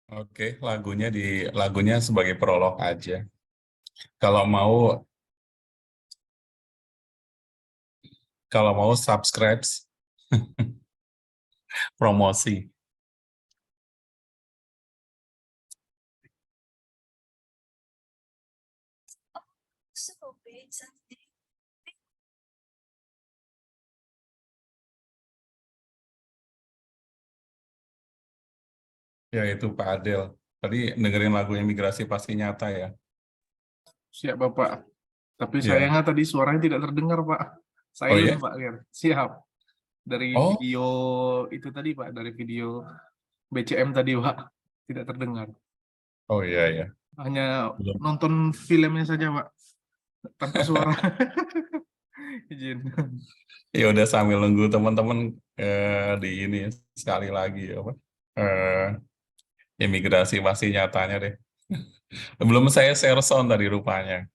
Oke, lagunya sebagai prolog aja. Kalau mau kalau mau subscribe promosi. Ya itu Pak Adel. Tadi dengerin lagu Imigrasi Pasti Nyata ya. Siap Bapak. Tapi Ya. sayangnya tadi suaranya tidak terdengar Pak. Oh Silent ya? Pak. Siap. Dari Oh, video itu tadi Pak, dari video BCM tadi Pak, tidak terdengar. oh iya ya. Hanya Belum. nonton filmnya saja Pak, tanpa suara. Izin. Ya udah sambil nunggu teman-teman di ini sekali lagi apa? Eh, Imigrasi Pasti Nyatanya deh. Belum saya share sound tadi rupanya.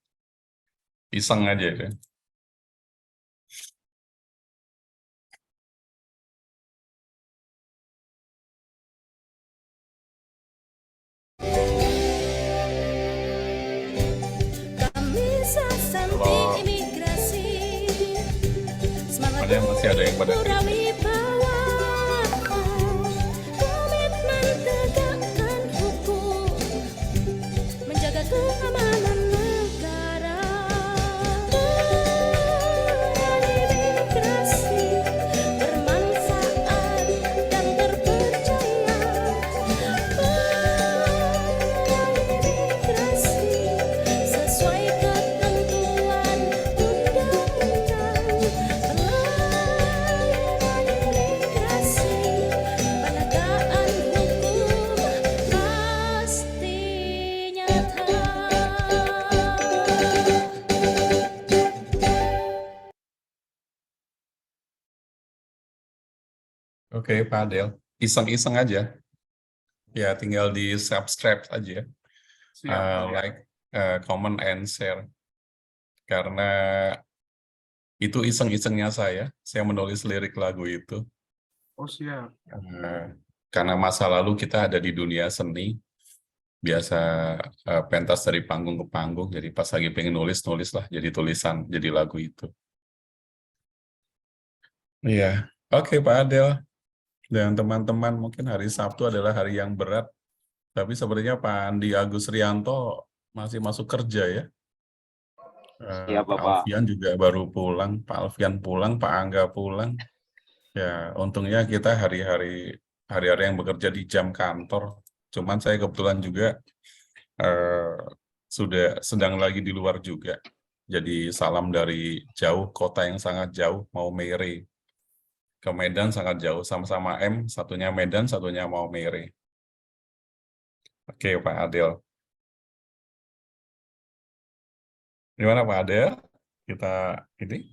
Iseng aja deh. Kalau ada masih ada yang pada Oke, Pak Adel. Iseng-iseng aja. Ya, tinggal di subscribe aja. Siap Pak. Like, comment, and share. Karena itu iseng-isengnya saya menulis lirik lagu itu. Oh siap. Karena masa lalu kita ada di dunia seni, biasa pentas dari panggung ke panggung, jadi pas lagi pengen nulis lah, jadi tulisan, jadi lagu itu. Iya, oke Pak Adel. Dan teman-teman, mungkin hari Sabtu adalah hari yang berat, tapi sebenarnya Pak Andi Agus Rianto masih masuk kerja ya. Siap, Pak Bapak. Alfian juga baru pulang, Pak Alfian pulang, Pak Angga pulang. Ya, untungnya kita hari-hari yang bekerja di jam kantor. Cuman saya kebetulan juga eh, sudah sedang lagi di luar juga. Jadi salam dari jauh, kota yang sangat jauh, mau Mere. Ke Medan sangat jauh, sama-sama M, satunya Medan, satunya mau Mere. Oke, Pak Adel. Gimana Pak Adel? Kita ini?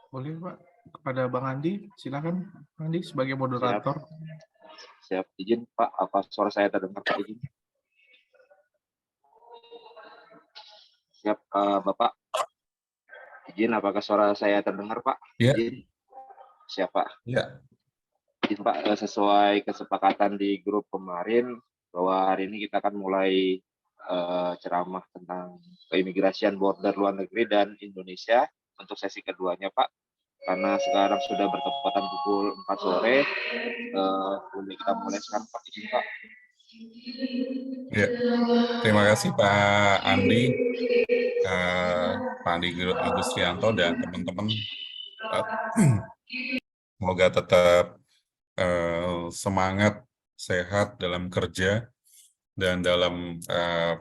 Boleh Pak. Kepada Bang Andi, silakan Bang Andi sebagai moderator. Siap. Izin Pak, apa suara saya terdengar Pak? Izin. Siap, Bapak. Izin, apakah suara saya terdengar Pak? Ya. Izin. Siap Pak. Ya. Izin Pak, sesuai kesepakatan di grup kemarin bahwa hari ini kita akan mulai ceramah tentang keimigrasian border luar negeri dan Indonesia untuk sesi keduanya Pak. Karena sekarang sudah bertepatan pukul 4 sore, boleh kita mulai sekarang Pak. Izin Pak. Ya. Terima kasih Pak Andi, Pak Andi Agustianto dan teman-teman. Semoga tetap semangat, sehat dalam kerja dan dalam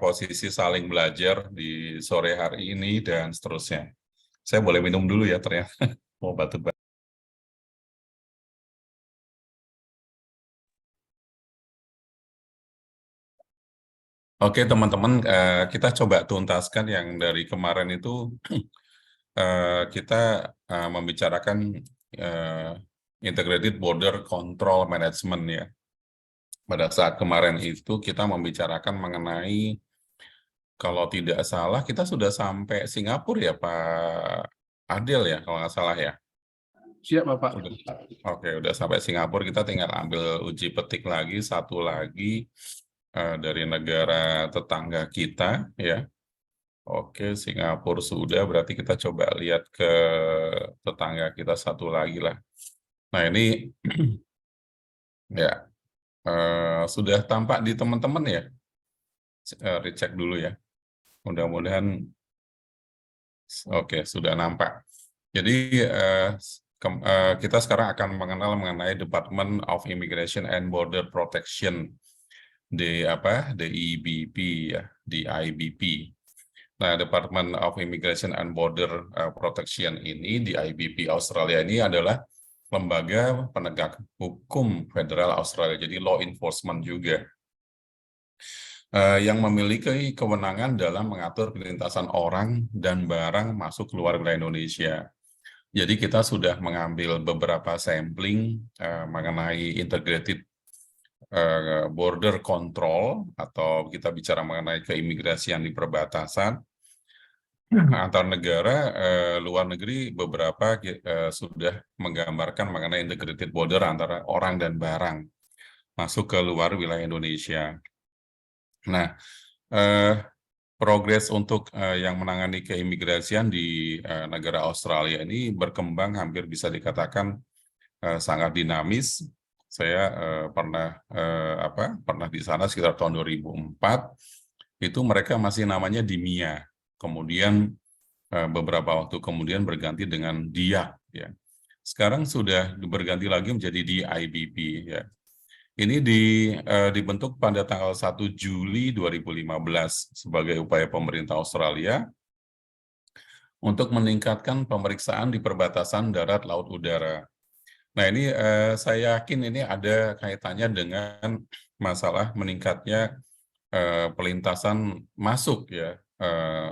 posisi saling belajar di sore hari ini dan seterusnya. Saya boleh minum dulu ya ternyata, mau batuk-batuk. Oke teman-teman, kita coba tuntaskan yang dari kemarin itu kita membicarakan Integrated Border Control Management ya. Pada saat kemarin itu kita membicarakan mengenai, kalau tidak salah kita sudah sampai Singapura ya Pak Adil ya, kalau nggak salah ya. Siap Bapak. Oke, udah sampai Singapura, kita tinggal ambil uji petik lagi, satu lagi. dari negara tetangga kita, ya. Oke, Singapura sudah, berarti kita coba lihat ke tetangga kita satu lagi lah. Nah, ini ya sudah tampak di teman-teman ya. Recheck dulu ya. Mudah-mudahan oke, sudah nampak. Jadi kita sekarang akan mengenal mengenai Department of Immigration and Border Protection, DIBP ya, DIBP. Nah, Department of Immigration and Border Protection ini, DIBP Australia ini adalah lembaga penegak hukum federal Australia, jadi law enforcement juga, yang memiliki kewenangan dalam mengatur perlintasan orang dan barang masuk keluar wilayah Indonesia. Jadi kita sudah mengambil beberapa sampling mengenai integrated border control, atau kita bicara mengenai keimigrasian di perbatasan antar negara luar negeri. Beberapa sudah menggambarkan mengenai integrated border antara orang dan barang masuk ke luar wilayah Indonesia. Nah, progres untuk yang menangani keimigrasian di negara Australia ini berkembang hampir bisa dikatakan sangat dinamis. Saya pernah di sana sekitar tahun 2004. Itu mereka masih namanya DIMIA. Kemudian beberapa waktu kemudian berganti dengan DIA. Ya. Sekarang sudah berganti lagi menjadi DIBP. Ya. Ini dibentuk pada tanggal 1 Juli 2015 sebagai upaya pemerintah Australia untuk meningkatkan pemeriksaan di perbatasan darat, laut, udara. Nah, ini saya yakin ini ada kaitannya dengan masalah meningkatnya pelintasan masuk ya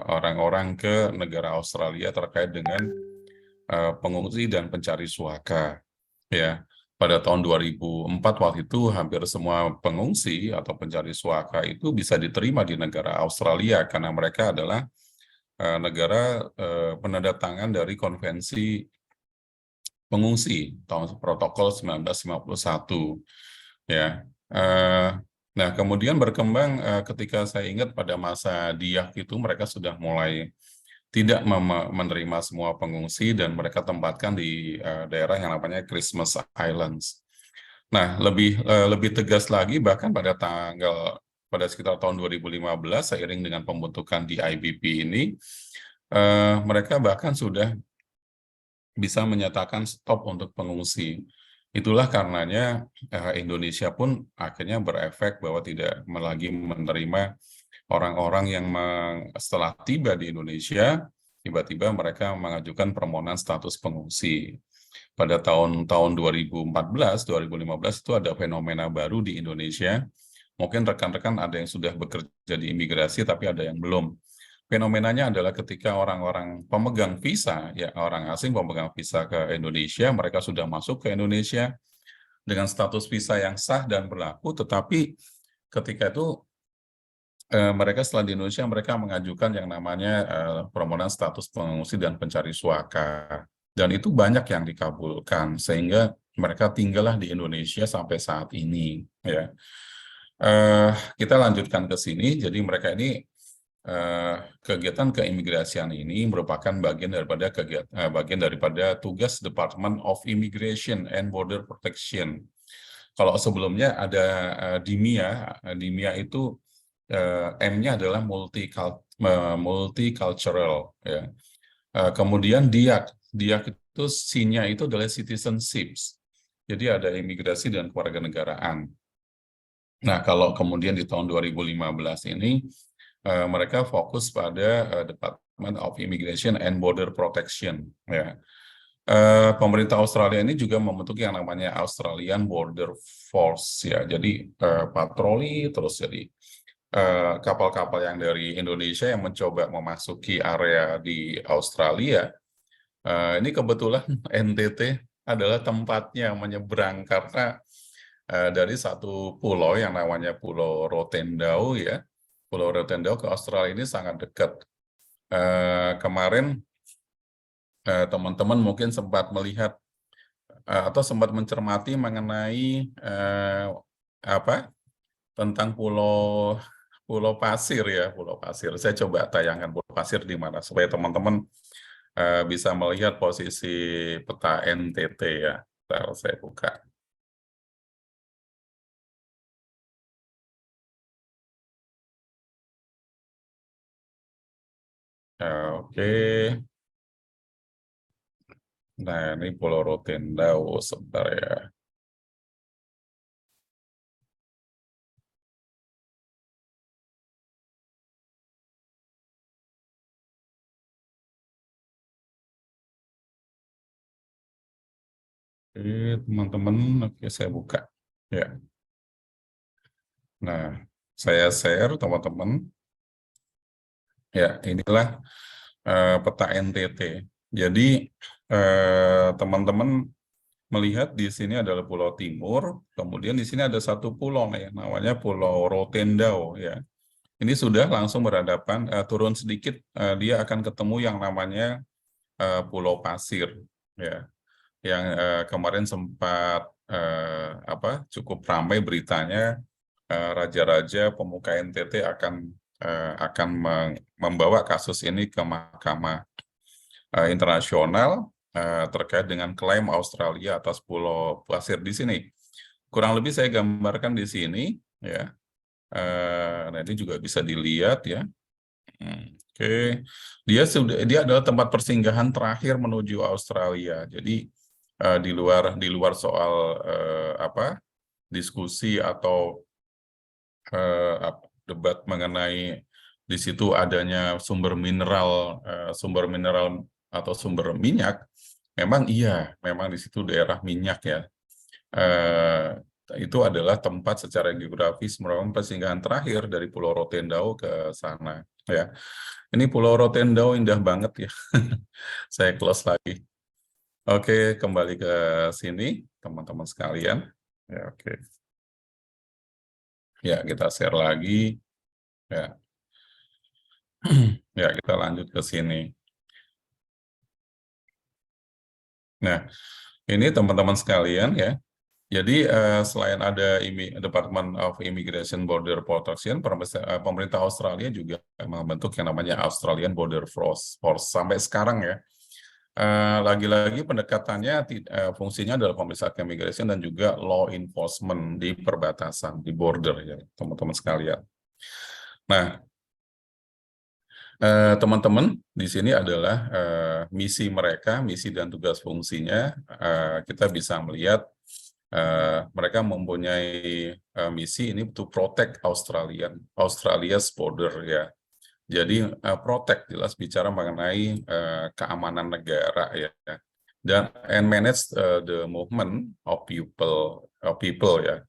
orang-orang ke negara Australia terkait dengan pengungsi dan pencari suaka. Ya, pada tahun 2004 waktu itu hampir semua pengungsi atau pencari suaka itu bisa diterima di negara Australia karena mereka adalah negara penandatangan dari konvensi pengungsi tahun protokol 1951. Ya. Nah, kemudian berkembang ketika saya ingat pada masa DIAK itu mereka sudah mulai tidak menerima semua pengungsi dan mereka tempatkan di daerah yang namanya Christmas Islands. Nah, lebih tegas lagi bahkan pada sekitar tahun 2015 seiring dengan pembentukan DIBP ini, mereka bahkan sudah bisa menyatakan stop untuk pengungsi. Itulah karenanya Indonesia pun akhirnya berefek bahwa tidak lagi menerima orang-orang yang setelah tiba di Indonesia, tiba-tiba mereka mengajukan permohonan status pengungsi. Pada tahun 2014-2015 itu ada fenomena baru di Indonesia. Mungkin rekan-rekan ada yang sudah bekerja di imigrasi, tapi ada yang belum. Fenomenanya adalah ketika orang-orang pemegang visa, ya orang asing pemegang visa ke Indonesia, mereka sudah masuk ke Indonesia dengan status visa yang sah dan berlaku, tetapi ketika itu mereka setelah di Indonesia, mereka mengajukan yang namanya permohonan status pengungsi dan pencari suaka. Dan itu banyak yang dikabulkan, sehingga mereka tinggallah di Indonesia sampai saat ini. Ya. Kita lanjutkan ke sini, jadi mereka ini kegiatan keimigrasian ini merupakan bagian daripada tugas Department of Immigration and Border Protection. Kalau sebelumnya ada DIMIA itu M-nya adalah multicultural. Ya. Kemudian DIAK itu C-nya itu adalah citizenships. Jadi ada imigrasi dan kewarganegaraan. Nah, kalau kemudian di tahun 2015 ini mereka fokus pada Department of Immigration and Border Protection. Ya. Pemerintah Australia ini juga membentuk yang namanya Australian Border Force. Ya. Jadi patroli terus jadi kapal-kapal yang dari Indonesia yang mencoba memasuki area di Australia. Ini kebetulan NTT adalah tempatnya menyeberang karena dari satu pulau yang namanya Pulau Rotendao ya. Pulau Rotendao ke Australia ini sangat dekat. Kemarin teman-teman mungkin sempat melihat atau sempat mencermati mengenai tentang Pulau Pulau Pasir ya, Pulau Pasir. Saya coba tayangkan Pulau Pasir di mana supaya teman-teman bisa melihat posisi peta NTT ya. Bentar, saya buka. Oke. Nah, ini Pulau Rotendao sebentar ya. Oke, teman-teman, oke saya buka. Ya. Nah, saya share teman-teman. Ya, inilah peta NTT. Jadi teman-teman melihat di sini adalah Pulau Timur, kemudian di sini ada satu pulau ya, namanya Pulau Rotendao ya. Ini sudah langsung berhadapan, turun sedikit dia akan ketemu yang namanya Pulau Pasir ya, yang kemarin sempat cukup ramai beritanya, raja-raja pemuka NTT akan membawa kasus ini ke Mahkamah Internasional terkait dengan klaim Australia atas Pulau Pasir di sini. Kurang lebih saya gambarkan di sini ya. Nah ini juga bisa dilihat ya. Oke, dia adalah tempat persinggahan terakhir menuju Australia. Jadi di luar soal diskusi atau debat mengenai di situ adanya sumber mineral atau sumber minyak, memang iya, memang di situ daerah minyak ya. Itu adalah tempat secara geografis merupakan persinggahan terakhir dari Pulau Rotendao ke sana ya. Ini Pulau Rotendao indah banget ya. Saya close lagi. Oke, kembali ke sini teman-teman sekalian. Ya, oke. Ya, kita share lagi. Ya. Ya, kita lanjut ke sini. Nah, ini teman-teman sekalian ya. Jadi selain ada Department of Immigration Border Protection, pemerintah Australia juga membentuk yang namanya Australian Border Force sampai sekarang ya. Lagi-lagi pendekatannya fungsinya adalah pemeriksaan immigration dan juga law enforcement di perbatasan, di border ya, teman-teman sekalian. Nah, teman-teman, di sini adalah misi mereka, misi dan tugas fungsinya. Kita bisa melihat mereka mempunyai misi ini to protect Australia's border ya. Jadi protect jelas bicara mengenai keamanan negara ya, dan and manage the movement of people ya.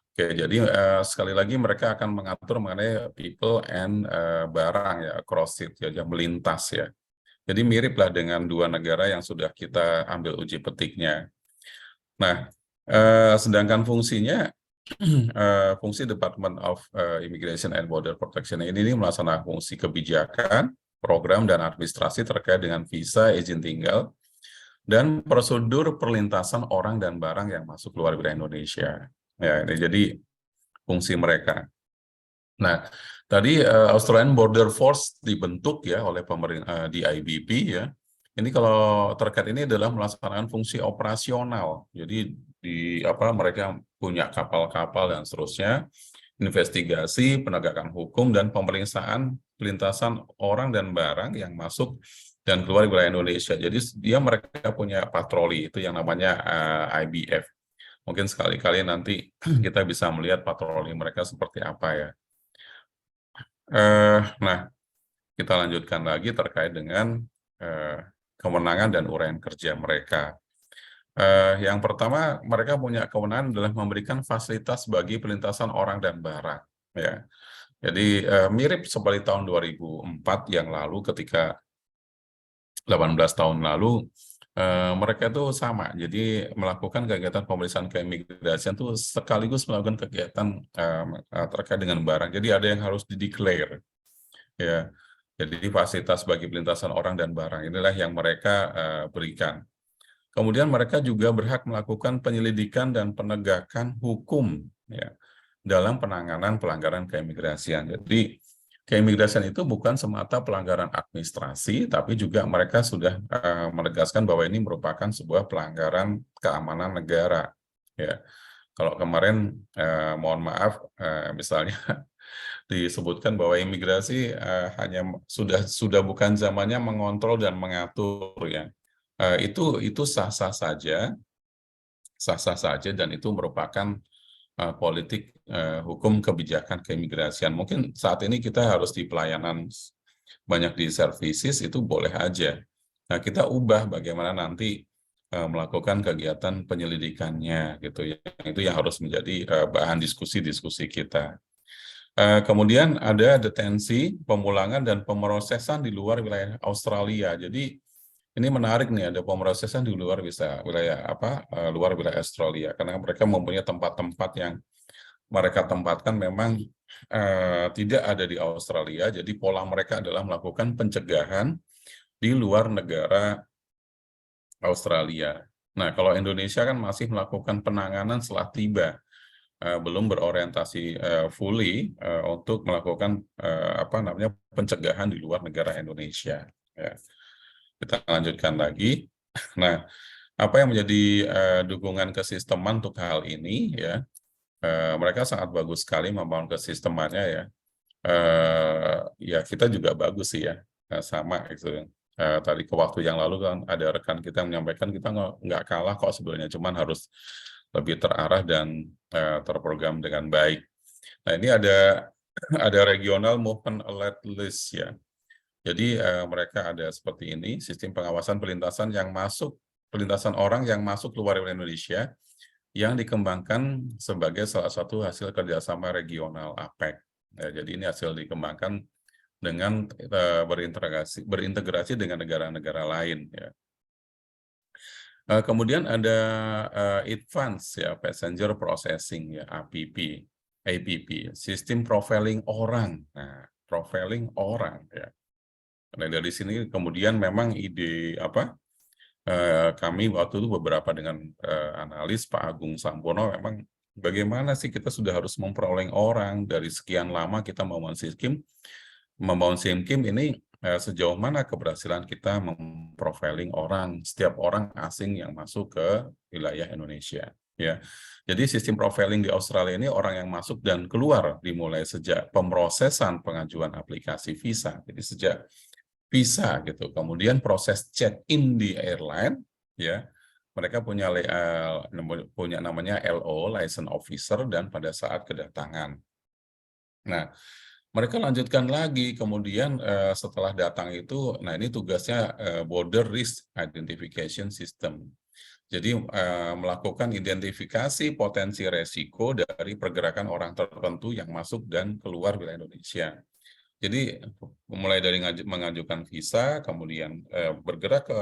Oke, jadi sekali lagi mereka akan mengatur mengenai people and barang ya, across it ya, yang melintas ya. Jadi miriplah dengan dua negara yang sudah kita ambil uji petiknya. Nah, sedangkan fungsinya fungsi Department of Immigration and Border Protection ini melaksanakan fungsi kebijakan, program dan administrasi terkait dengan visa, izin tinggal, dan prosedur perlintasan orang dan barang yang masuk keluar wilayah Indonesia. Ya, ini jadi fungsi mereka. Nah, tadi Australian Border Force dibentuk ya oleh pemerintah di IBP ya. Ini kalau terkait ini adalah melaksanakan fungsi operasional. Jadi mereka punya kapal-kapal dan seterusnya, investigasi, penegakan hukum dan pemeriksaan pelintasan orang dan barang yang masuk dan keluar wilayah Indonesia. Jadi mereka punya patroli itu yang namanya IBF. Mungkin sekali-kali nanti kita bisa melihat patroli mereka seperti apa ya. Nah, kita lanjutkan lagi terkait dengan kewenangan dan uraian kerja mereka. Yang pertama, mereka punya kewenangan adalah memberikan fasilitas bagi pelintasan orang dan barang. Ya. Jadi mirip seperti tahun 2004 yang lalu ketika 18 tahun lalu, mereka itu sama. Jadi melakukan kegiatan pemeriksaan keimigrasian itu sekaligus melakukan kegiatan terkait dengan barang. Jadi ada yang harus dideklar. Ya. Jadi fasilitas bagi pelintasan orang dan barang inilah yang mereka berikan. Kemudian mereka juga berhak melakukan penyelidikan dan penegakan hukum ya, dalam penanganan pelanggaran keimigrasian. Jadi keimigrasian itu bukan semata pelanggaran administrasi, tapi juga mereka sudah menegaskan bahwa ini merupakan sebuah pelanggaran keamanan negara. Ya, kalau kemarin mohon maaf, misalnya disebutkan bahwa imigrasi hanya sudah bukan zamannya mengontrol dan mengatur, ya. Itu sah-sah saja, dan itu merupakan politik hukum kebijakan keimigrasian. Mungkin saat ini kita harus di pelayanan banyak di services, itu boleh aja. Nah, kita ubah bagaimana nanti melakukan kegiatan penyelidikannya, gitu ya. Itu yang harus menjadi bahan diskusi-diskusi kita. Kemudian ada detensi, pemulangan, dan pemrosesan di luar wilayah Australia. Jadi ini menarik nih, ada pemrosesan di luar luar wilayah Australia, karena mereka mempunyai tempat-tempat yang mereka tempatkan memang tidak ada di Australia. Jadi pola mereka adalah melakukan pencegahan di luar negara Australia. Nah, kalau Indonesia kan masih melakukan penanganan setelah tiba, belum berorientasi fully untuk melakukan pencegahan di luar negara Indonesia. Ya. Kita lanjutkan lagi. Nah, apa yang menjadi dukungan kesisteman untuk hal ini, ya? Mereka sangat bagus sekali membangun kesistemannya, ya. Ya, kita juga bagus sih, ya, sama gitu. Tadi ke waktu yang lalu kan ada rekan kita yang menyampaikan kita nggak kalah kok sebenarnya, cuman harus lebih terarah dan terprogram dengan baik. Nah, ini ada regional movement alert list, ya. Jadi mereka ada seperti ini, sistem pengawasan pelintasan orang yang masuk keluar dari Indonesia yang dikembangkan sebagai salah satu hasil kerjasama regional APEC. Ya, jadi ini hasil dikembangkan dengan berintegrasi dengan negara-negara lain. Ya. Kemudian ada Advanced, ya, Passenger Processing, ya, APP, sistem profiling orang. Nah, profiling orang, ya. Nah, dari sini kemudian memang ide kami waktu itu beberapa dengan analis Pak Agung Sampono, memang bagaimana sih kita sudah harus memperoleh orang dari sekian lama kita membangun SIMKIM ini, sejauh mana keberhasilan kita memprofiling orang, setiap orang asing yang masuk ke wilayah Indonesia, ya. Jadi sistem profiling di Australia ini orang yang masuk dan keluar dimulai sejak pemrosesan pengajuan aplikasi visa. Jadi sejak visa gitu, kemudian proses check-in di airline, ya, mereka punya namanya LO, license officer, dan pada saat kedatangan. Nah, mereka lanjutkan lagi, kemudian setelah datang itu, nah ini tugasnya Border Risk Identification System. Jadi melakukan identifikasi potensi resiko dari pergerakan orang tertentu yang masuk dan keluar wilayah Indonesia. Jadi mulai dari mengajukan visa, kemudian bergerak ke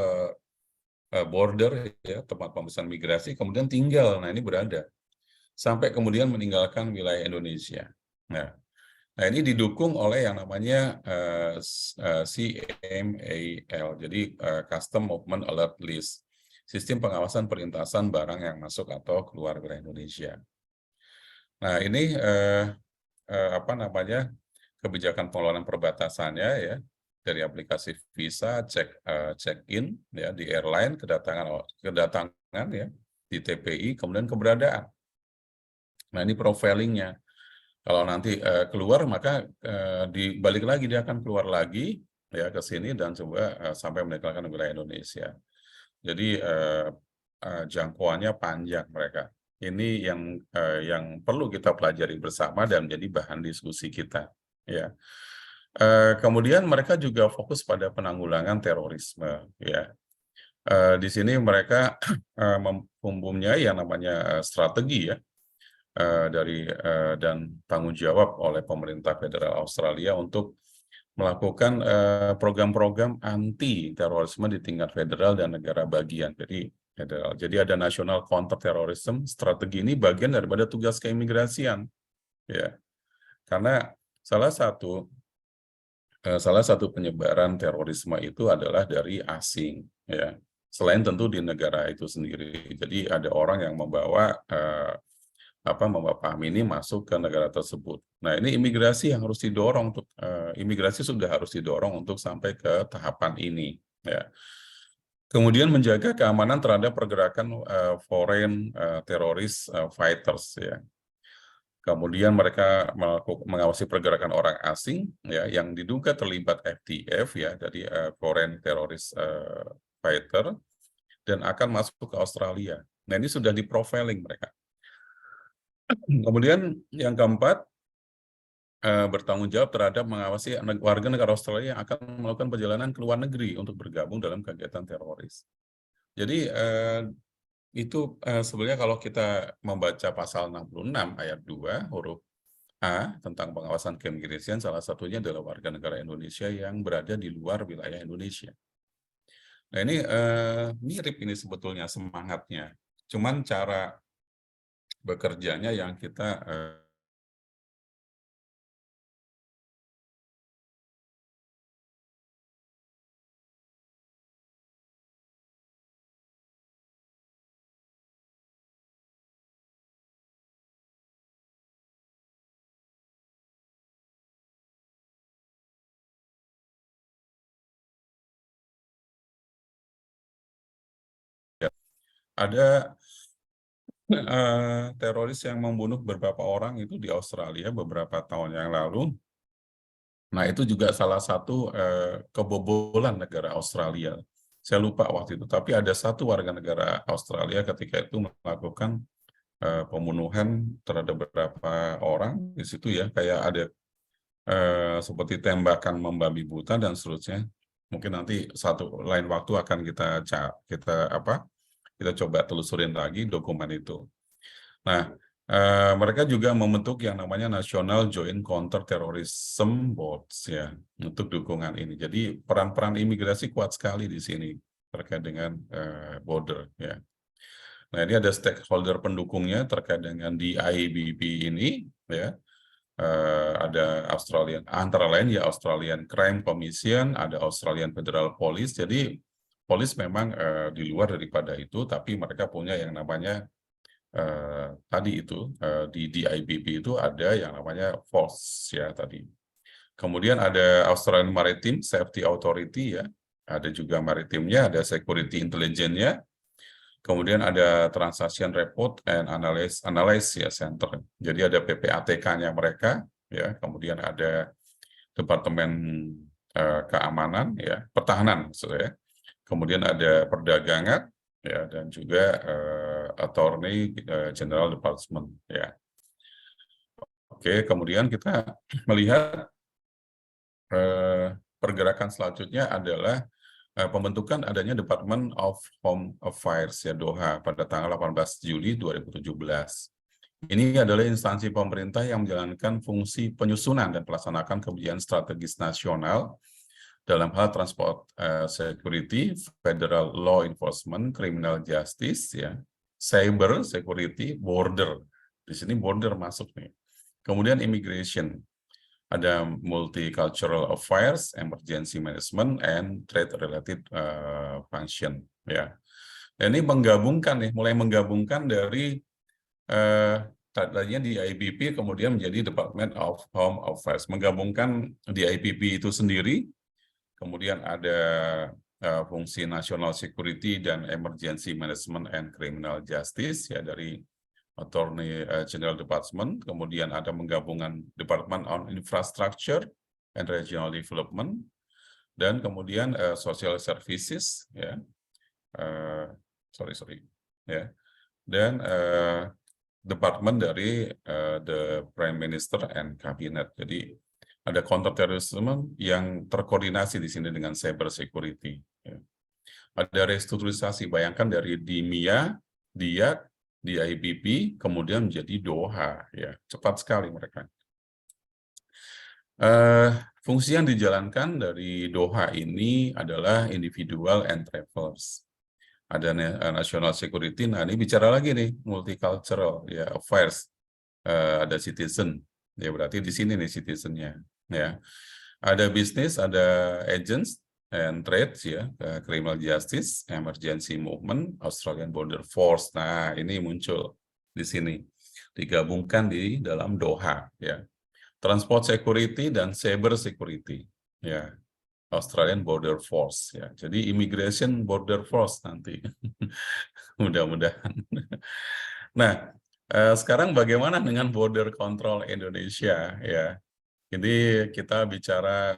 border, ya, tempat pemeriksaan migrasi, kemudian tinggal, nah ini berada, sampai kemudian meninggalkan wilayah Indonesia. Nah ini didukung oleh yang namanya CMAL, jadi Custom Movement Alert List, sistem pengawasan perlintasan barang yang masuk atau keluar wilayah Indonesia. Nah ini kebijakan pengelolaan perbatasannya, ya, dari aplikasi visa, check-in, ya, di airline, kedatangan, ya, di TPI, kemudian keberadaan. Nah ini profilingnya. Kalau nanti keluar, maka dibalik lagi, dia akan keluar lagi, ya, ke sini dan coba sampai meninggalkan wilayah Indonesia. Jadi jangkauannya panjang mereka. Ini yang perlu kita pelajari bersama dan menjadi bahan diskusi kita. Ya, kemudian mereka juga fokus pada penanggulangan terorisme. Ya, di sini mereka mempunyai yang namanya strategi, ya, dan tanggung jawab oleh pemerintah federal Australia untuk melakukan program-program anti terorisme di tingkat federal dan negara bagian. Jadi federal. Jadi ada National Counter Terrorism. Strategi ini bagian daripada tugas keimigrasian. Ya, karena salah satu penyebaran terorisme itu adalah dari asing, ya. Selain tentu di negara itu sendiri. Jadi ada orang yang membawa membawa paham ini masuk ke negara tersebut. Nah, ini imigrasi yang harus didorong untuk imigrasi sudah harus didorong untuk sampai ke tahapan ini, ya. Kemudian menjaga keamanan terhadap pergerakan foreign terrorist fighters, ya. Kemudian mereka mengawasi pergerakan orang asing, ya, yang diduga terlibat FTF, ya, jadi foreign terrorist fighter, dan akan masuk ke Australia. Nah, ini sudah di profiling mereka. Kemudian yang keempat, bertanggung jawab terhadap mengawasi warga negara Australia yang akan melakukan perjalanan ke luar negeri untuk bergabung dalam kegiatan teroris. Jadi itu sebenarnya kalau kita membaca pasal 66 ayat 2 huruf A tentang pengawasan keimigrasian, salah satunya adalah warga negara Indonesia yang berada di luar wilayah Indonesia. Nah, ini mirip ini sebetulnya semangatnya. Cuman cara bekerjanya yang kita ada teroris yang membunuh beberapa orang itu di Australia beberapa tahun yang lalu. Nah, itu juga salah satu kebobolan negara Australia. Saya lupa waktu itu, tapi ada satu warga negara Australia ketika itu melakukan pembunuhan terhadap beberapa orang di situ, ya, kayak ada seperti tembakan membabi buta dan seterusnya. Mungkin nanti satu lain waktu akan kita coba telusurin lagi dokumen itu. Nah, mereka juga membentuk yang namanya National Joint Counter Terrorism Boards, ya, untuk dukungan ini. Jadi peran-peran imigrasi kuat sekali di sini terkait dengan border, ya. Nah, ini ada stakeholder pendukungnya terkait dengan di IBP ini, ya. Ada antara lain ya Australian Crime Commission, ada Australian Federal Police. Jadi polis memang di luar daripada itu, tapi mereka punya yang namanya tadi itu di IBP itu ada yang namanya FORCE, ya, tadi. Kemudian ada Australian Maritime Safety Authority, ya, ada juga maritimnya, ada Security Intelligence-nya. Kemudian ada Transaction Report and Analysis, ya, Center. Jadi ada PPATK-nya mereka, ya. Kemudian ada Departemen Keamanan, ya, Pertahanan, maksudnya. Kemudian ada Perdagangan, ya, dan juga Attorney General Department, ya. Oke, kemudian kita melihat pergerakan selanjutnya adalah pembentukan adanya Department of Home Affairs, ya, Doha pada tanggal 18 Juli 2017. Ini adalah instansi pemerintah yang menjalankan fungsi penyusunan dan pelaksanakan kebijakan strategis nasional dalam hal transport security, federal law enforcement, criminal justice, ya, cyber security, border. Di sini border masuk nih. Kemudian immigration. Ada multicultural affairs, emergency management, and trade-related function, ya. Dan ini menggabungkan nih, mulai menggabungkan dari tadinya di IBP kemudian menjadi Department of Home Affairs, menggabungkan di IBP itu sendiri, kemudian ada fungsi national security dan emergency management and criminal justice, ya, dari Attorney General Department, kemudian ada menggabungan Department on Infrastructure and Regional Development, dan kemudian Social Services, ya, ya, dan Department dari the Prime Minister and Cabinet. Jadi ada counterterrorism yang terkoordinasi di sini dengan cyber security, ya. Ada restrukturisasi, bayangkan dari DIMIA, DIAK, di IBP, kemudian menjadi Doha, ya, cepat sekali mereka. Fungsi yang dijalankan dari Doha ini adalah individual and travelers. Ada national security, nah ini bicara lagi nih, multicultural, ya, affairs, ada citizen, ya, berarti di sini nih citizennya, ya. Ada bisnis, ada agents and trades, ya, criminal justice, emergency movement, Australian Border Force. Nah, ini muncul di sini. digabungkan di dalam Doha, ya. Transport Security dan Cyber Security, ya. Australian Border Force, ya. Jadi Immigration Border Force nanti, mudah-mudahan. Nah, sekarang bagaimana dengan border control Indonesia, ya? Jadi kita bicara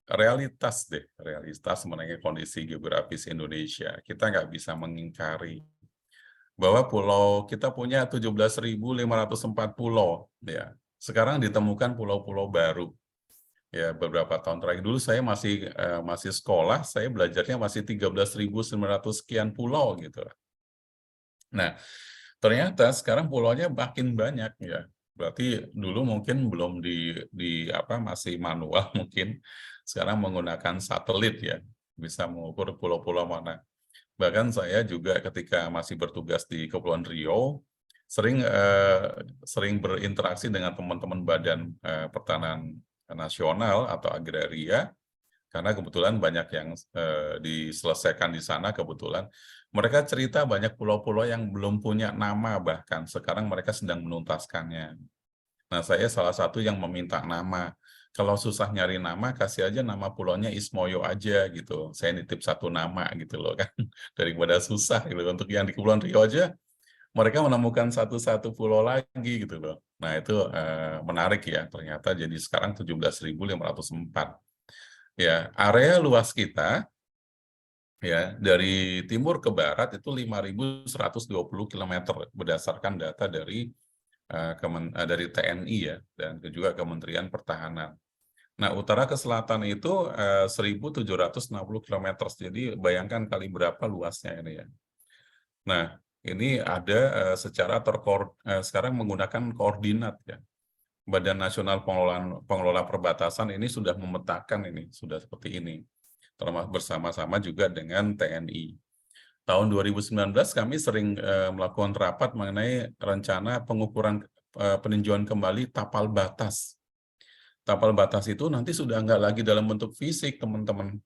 realitas deh, realitas mengenai kondisi geografis Indonesia. Kita nggak bisa mengingkari bahwa kita punya 17.504 pulau, ya. Sekarang ditemukan pulau-pulau baru, ya. Beberapa tahun terakhir dulu saya masih sekolah, saya belajarnya masih 13.900 sekian pulau gitu. Nah, ternyata sekarang pulaunya makin banyak, ya. Berarti dulu mungkin belum masih manual mungkin. Sekarang menggunakan satelit, ya, bisa mengukur pulau-pulau mana. Bahkan saya juga ketika masih bertugas di Kepulauan Riau sering berinteraksi dengan teman-teman Badan Pertanahan Nasional atau Agraria, karena kebetulan banyak yang diselesaikan di sana. Kebetulan mereka cerita banyak pulau-pulau yang belum punya nama, bahkan sekarang mereka sedang menuntaskannya. Nah, saya salah satu yang meminta nama. Kalau susah nyari nama, kasih aja nama pulaunya Ismoyo aja gitu. Saya nitip satu nama gitu loh kan, daripada susah gitu. Untuk yang di Kepulauan Riau aja, mereka menemukan satu-satu pulau lagi gitu loh. Nah, itu menarik ya, ternyata jadi sekarang 17.504. Ya, area luas kita ya dari timur ke barat itu 5.120 km berdasarkan data dari dari TNI, ya, dan juga Kementerian Pertahanan. Nah, utara ke selatan itu 1.760 km. Jadi bayangkan kali berapa luasnya ini, ya. Nah, ini ada secara sekarang menggunakan koordinat, ya. Badan Nasional Pengelola Perbatasan ini sudah memetakan ini, sudah seperti ini, termasuk bersama-sama juga dengan TNI. Tahun 2019 kami sering melakukan rapat mengenai rencana pengukuran peninjauan kembali tapal batas. Tapal batas itu nanti sudah nggak lagi dalam bentuk fisik, teman-teman.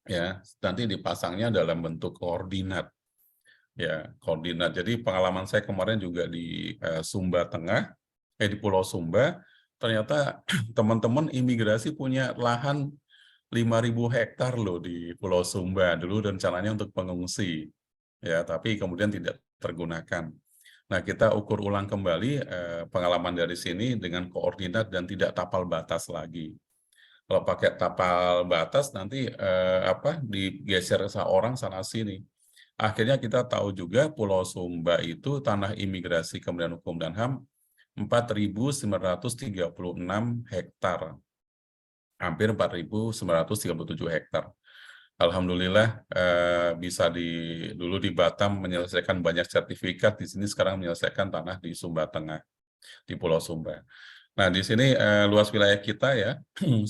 Ya, nanti dipasangnya dalam bentuk koordinat. Ya, koordinat. Jadi pengalaman saya kemarin juga di Sumba Tengah, di Pulau Sumba, ternyata teman-teman imigrasi punya lahan 5.000 hektar loh di Pulau Sumba. Dulu rencananya untuk pengungsi, ya, tapi kemudian tidak tergunakan. Nah, kita ukur ulang kembali pengalaman dari sini dengan koordinat dan tidak tapal batas lagi. Kalau pakai tapal batas nanti digeser seorang sana sini. Akhirnya kita tahu juga Pulau Sumba itu tanah imigrasi Kementerian Hukum dan HAM 4.936 hektar. Hampir 4.937 hektar. Alhamdulillah bisa dulu di Batam menyelesaikan banyak sertifikat, di sini sekarang menyelesaikan tanah di Sumba Tengah, di Pulau Sumba. Nah, di sini luas wilayah kita ya 1,9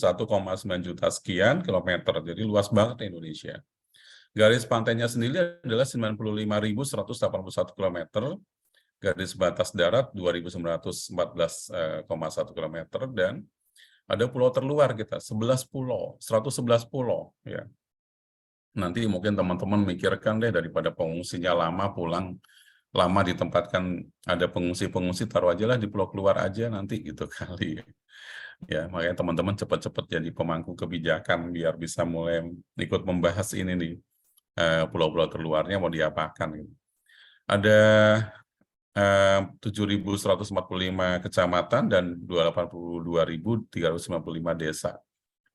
juta sekian kilometer, jadi luas banget Indonesia. Garis pantainya sendiri adalah 95.181 km, garis batas darat 2.914,1 km, dan ada pulau terluar kita 11 pulau, 111 pulau ya. Nanti mungkin teman-teman mikirkan deh, daripada pengungsinya lama pulang, lama ditempatkan ada pengungsi-pengungsi, taruh aja lah di pulau keluar aja nanti gitu kali. Ya, makanya teman-teman cepat-cepat jadi pemangku kebijakan biar bisa mulai ikut membahas ini nih, pulau-pulau terluarnya mau diapakan gitu. Ada 7.145 kecamatan dan 82.355 desa.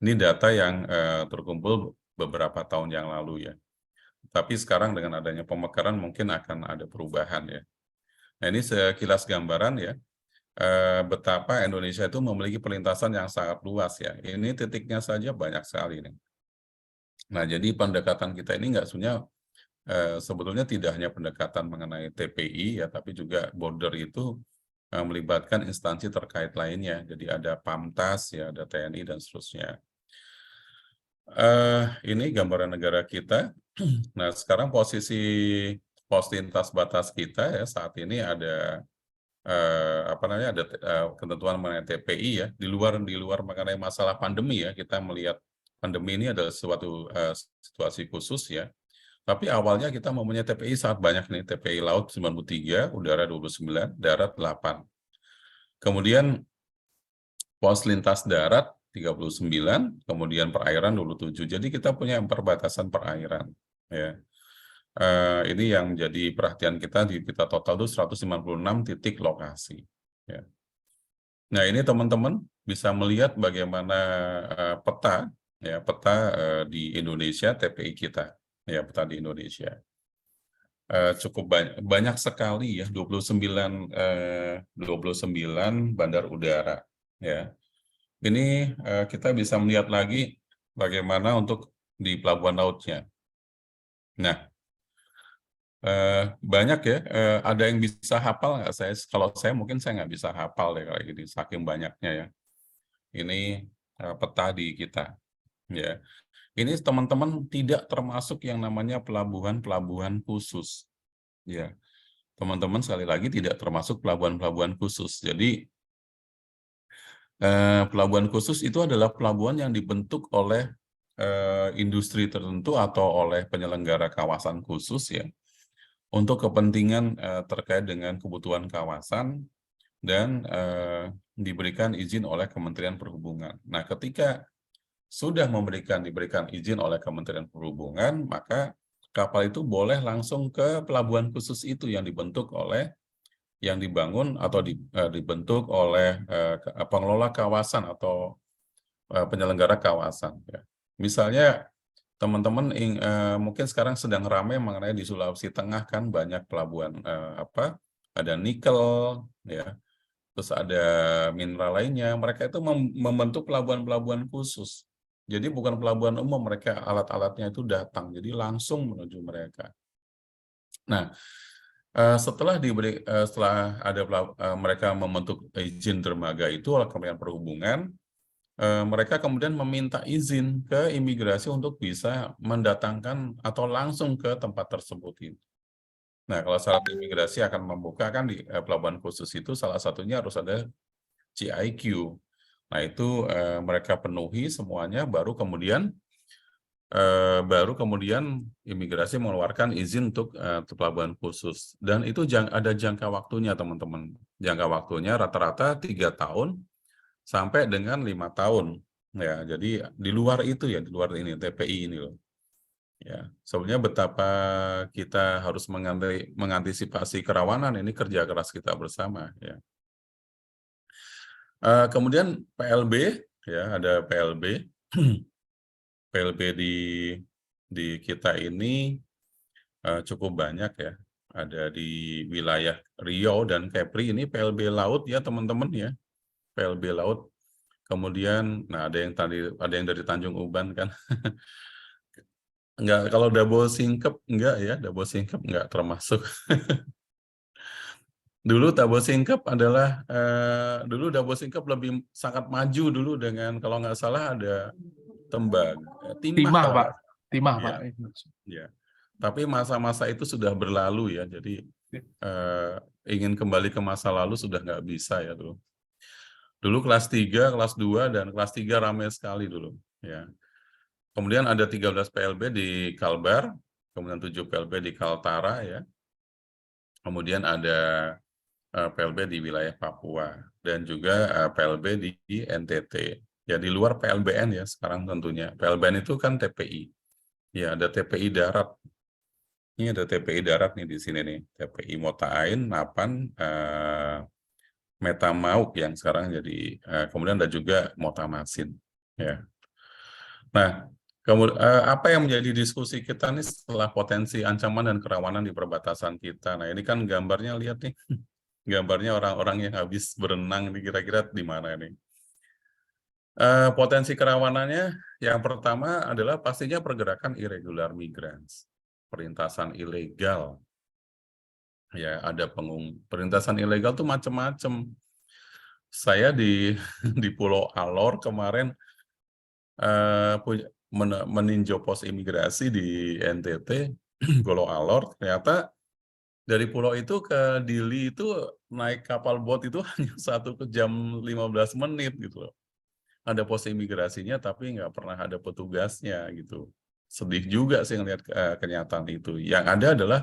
Ini data yang terkumpul beberapa tahun yang lalu ya. Tapi sekarang dengan adanya pemekaran mungkin akan ada perubahan ya. Nah, ini sekilas gambaran ya, betapa Indonesia itu memiliki perlintasan yang sangat luas ya. Ini titiknya saja banyak sekali nih. Nah, jadi pendekatan kita ini sebetulnya tidak hanya pendekatan mengenai TPI ya, tapi juga border itu melibatkan instansi terkait lainnya. Jadi ada PAMTAS ya, ada TNI dan seterusnya. Ini gambaran negara kita. Nah, sekarang posisi pos lintas batas kita ya saat ini ada ada ketentuan mengenai TPI ya, di luar mengenai masalah pandemi ya. Kita melihat pandemi ini adalah suatu situasi khusus ya. Tapi awalnya kita mempunyai TPI sangat banyak nih, TPI laut 93, udara 29, darat 8. Kemudian pos lintas darat 39, kemudian perairan 27. Jadi kita punya perbatasan perairan. Ya. Ini yang menjadi perhatian kita di peta total itu 156 titik lokasi. Ya. Nah, ini teman-teman bisa melihat bagaimana peta di Indonesia, TPI kita, ya, peta di Indonesia. Cukup banyak sekali ya, 29 bandar udara, ya. Ini kita bisa melihat lagi bagaimana untuk di pelabuhan lautnya. Nah, banyak ya, ada yang bisa hafal nggak? Kalau saya mungkin saya nggak bisa hafal ya kayak gini, saking banyaknya ya. Ini peta di kita, ya. Ini teman-teman tidak termasuk yang namanya pelabuhan-pelabuhan khusus, ya. Teman-teman sekali lagi tidak termasuk pelabuhan-pelabuhan khusus. Jadi pelabuhan khusus itu adalah pelabuhan yang dibentuk oleh industri tertentu atau oleh penyelenggara kawasan khusus ya, untuk kepentingan terkait dengan kebutuhan kawasan dan diberikan izin oleh Kementerian Perhubungan. Nah, ketika sudah diberikan izin oleh Kementerian Perhubungan, maka kapal itu boleh langsung ke pelabuhan khusus itu yang dibangun atau dibentuk oleh pengelola kawasan atau penyelenggara kawasan. Ya. Misalnya teman-teman mungkin sekarang sedang ramai mengenai di Sulawesi Tengah kan banyak pelabuhan ada nikel, ya, terus ada mineral lainnya. Mereka itu membentuk pelabuhan-pelabuhan khusus. Jadi bukan pelabuhan umum, mereka alat-alatnya itu datang, jadi langsung menuju mereka. Nah, setelah mereka membentuk izin dermaga itu oleh Kementerian Perhubungan, mereka kemudian meminta izin ke imigrasi untuk bisa mendatangkan atau langsung ke tempat tersebut ini. Nah, kalau syarat imigrasi akan membuka kan di pelabuhan khusus itu salah satunya harus ada CIQ. Nah, itu mereka penuhi semuanya, baru kemudian imigrasi mengeluarkan izin untuk pelabuhan khusus. Dan itu ada jangka waktunya, teman-teman. Jangka waktunya rata-rata 3 tahun sampai dengan 5 tahun. Ya, jadi di luar itu ya, di luar ini TPI ini loh. Ya, sebenarnya betapa kita harus mengantisipasi kerawanan, ini kerja keras kita bersama ya. Kemudian PLB ya, ada PLB. PLB di kita ini cukup banyak ya. Ada di wilayah Riau dan Kepri, ini PLB laut ya teman-teman ya. PLB laut. Kemudian nah ada yang dari Tanjung Uban kan. Enggak, kalau double singkep enggak ya, double singkep enggak termasuk. Dulu double singkep adalah dulu double singkep lebih sangat maju dulu dengan kalau nggak salah ada timah kalau Pak. nggak. Timah, Ya, Pak. ya. Tapi masa-masa itu sudah berlalu ya, jadi ingin kembali ke masa lalu sudah nggak bisa ya dulu. Dulu kelas 3, kelas 2, dan kelas 3 ramai sekali dulu. Ya. Kemudian ada 13 PLB di Kalbar, kemudian 7 PLB di Kaltara, ya. Kemudian ada PLB di wilayah Papua, dan juga PLB di NTT. Ya, di luar PLBN ya sekarang tentunya. PLBN itu kan TPI. Ya, ada TPI darat. Ini ada TPI darat nih di sini nih. TPI Mota Ain, Napan, Metamauk yang sekarang jadi, kemudian ada juga Mota Masin. Ya. Nah, kemudian apa yang menjadi diskusi kita nih setelah potensi ancaman dan kerawanan di perbatasan kita? Nah, ini kan gambarnya, lihat nih. Gambarnya orang-orang yang habis berenang, nih kira-kira di mana nih? Potensi kerawanannya yang pertama adalah pastinya pergerakan irregular migrants, perintasan ilegal. Ya, ada perintasan ilegal tuh macam-macam. Saya di Pulau Alor kemarin meninjau pos imigrasi di NTT, Pulau Alor, ternyata dari pulau itu ke Dili itu naik kapal bot itu hanya 1 jam 15 menit gitu loh. Ada pos imigrasinya tapi nggak pernah ada petugasnya gitu. sedih juga sih ngelihat kenyataan itu. Yang ada adalah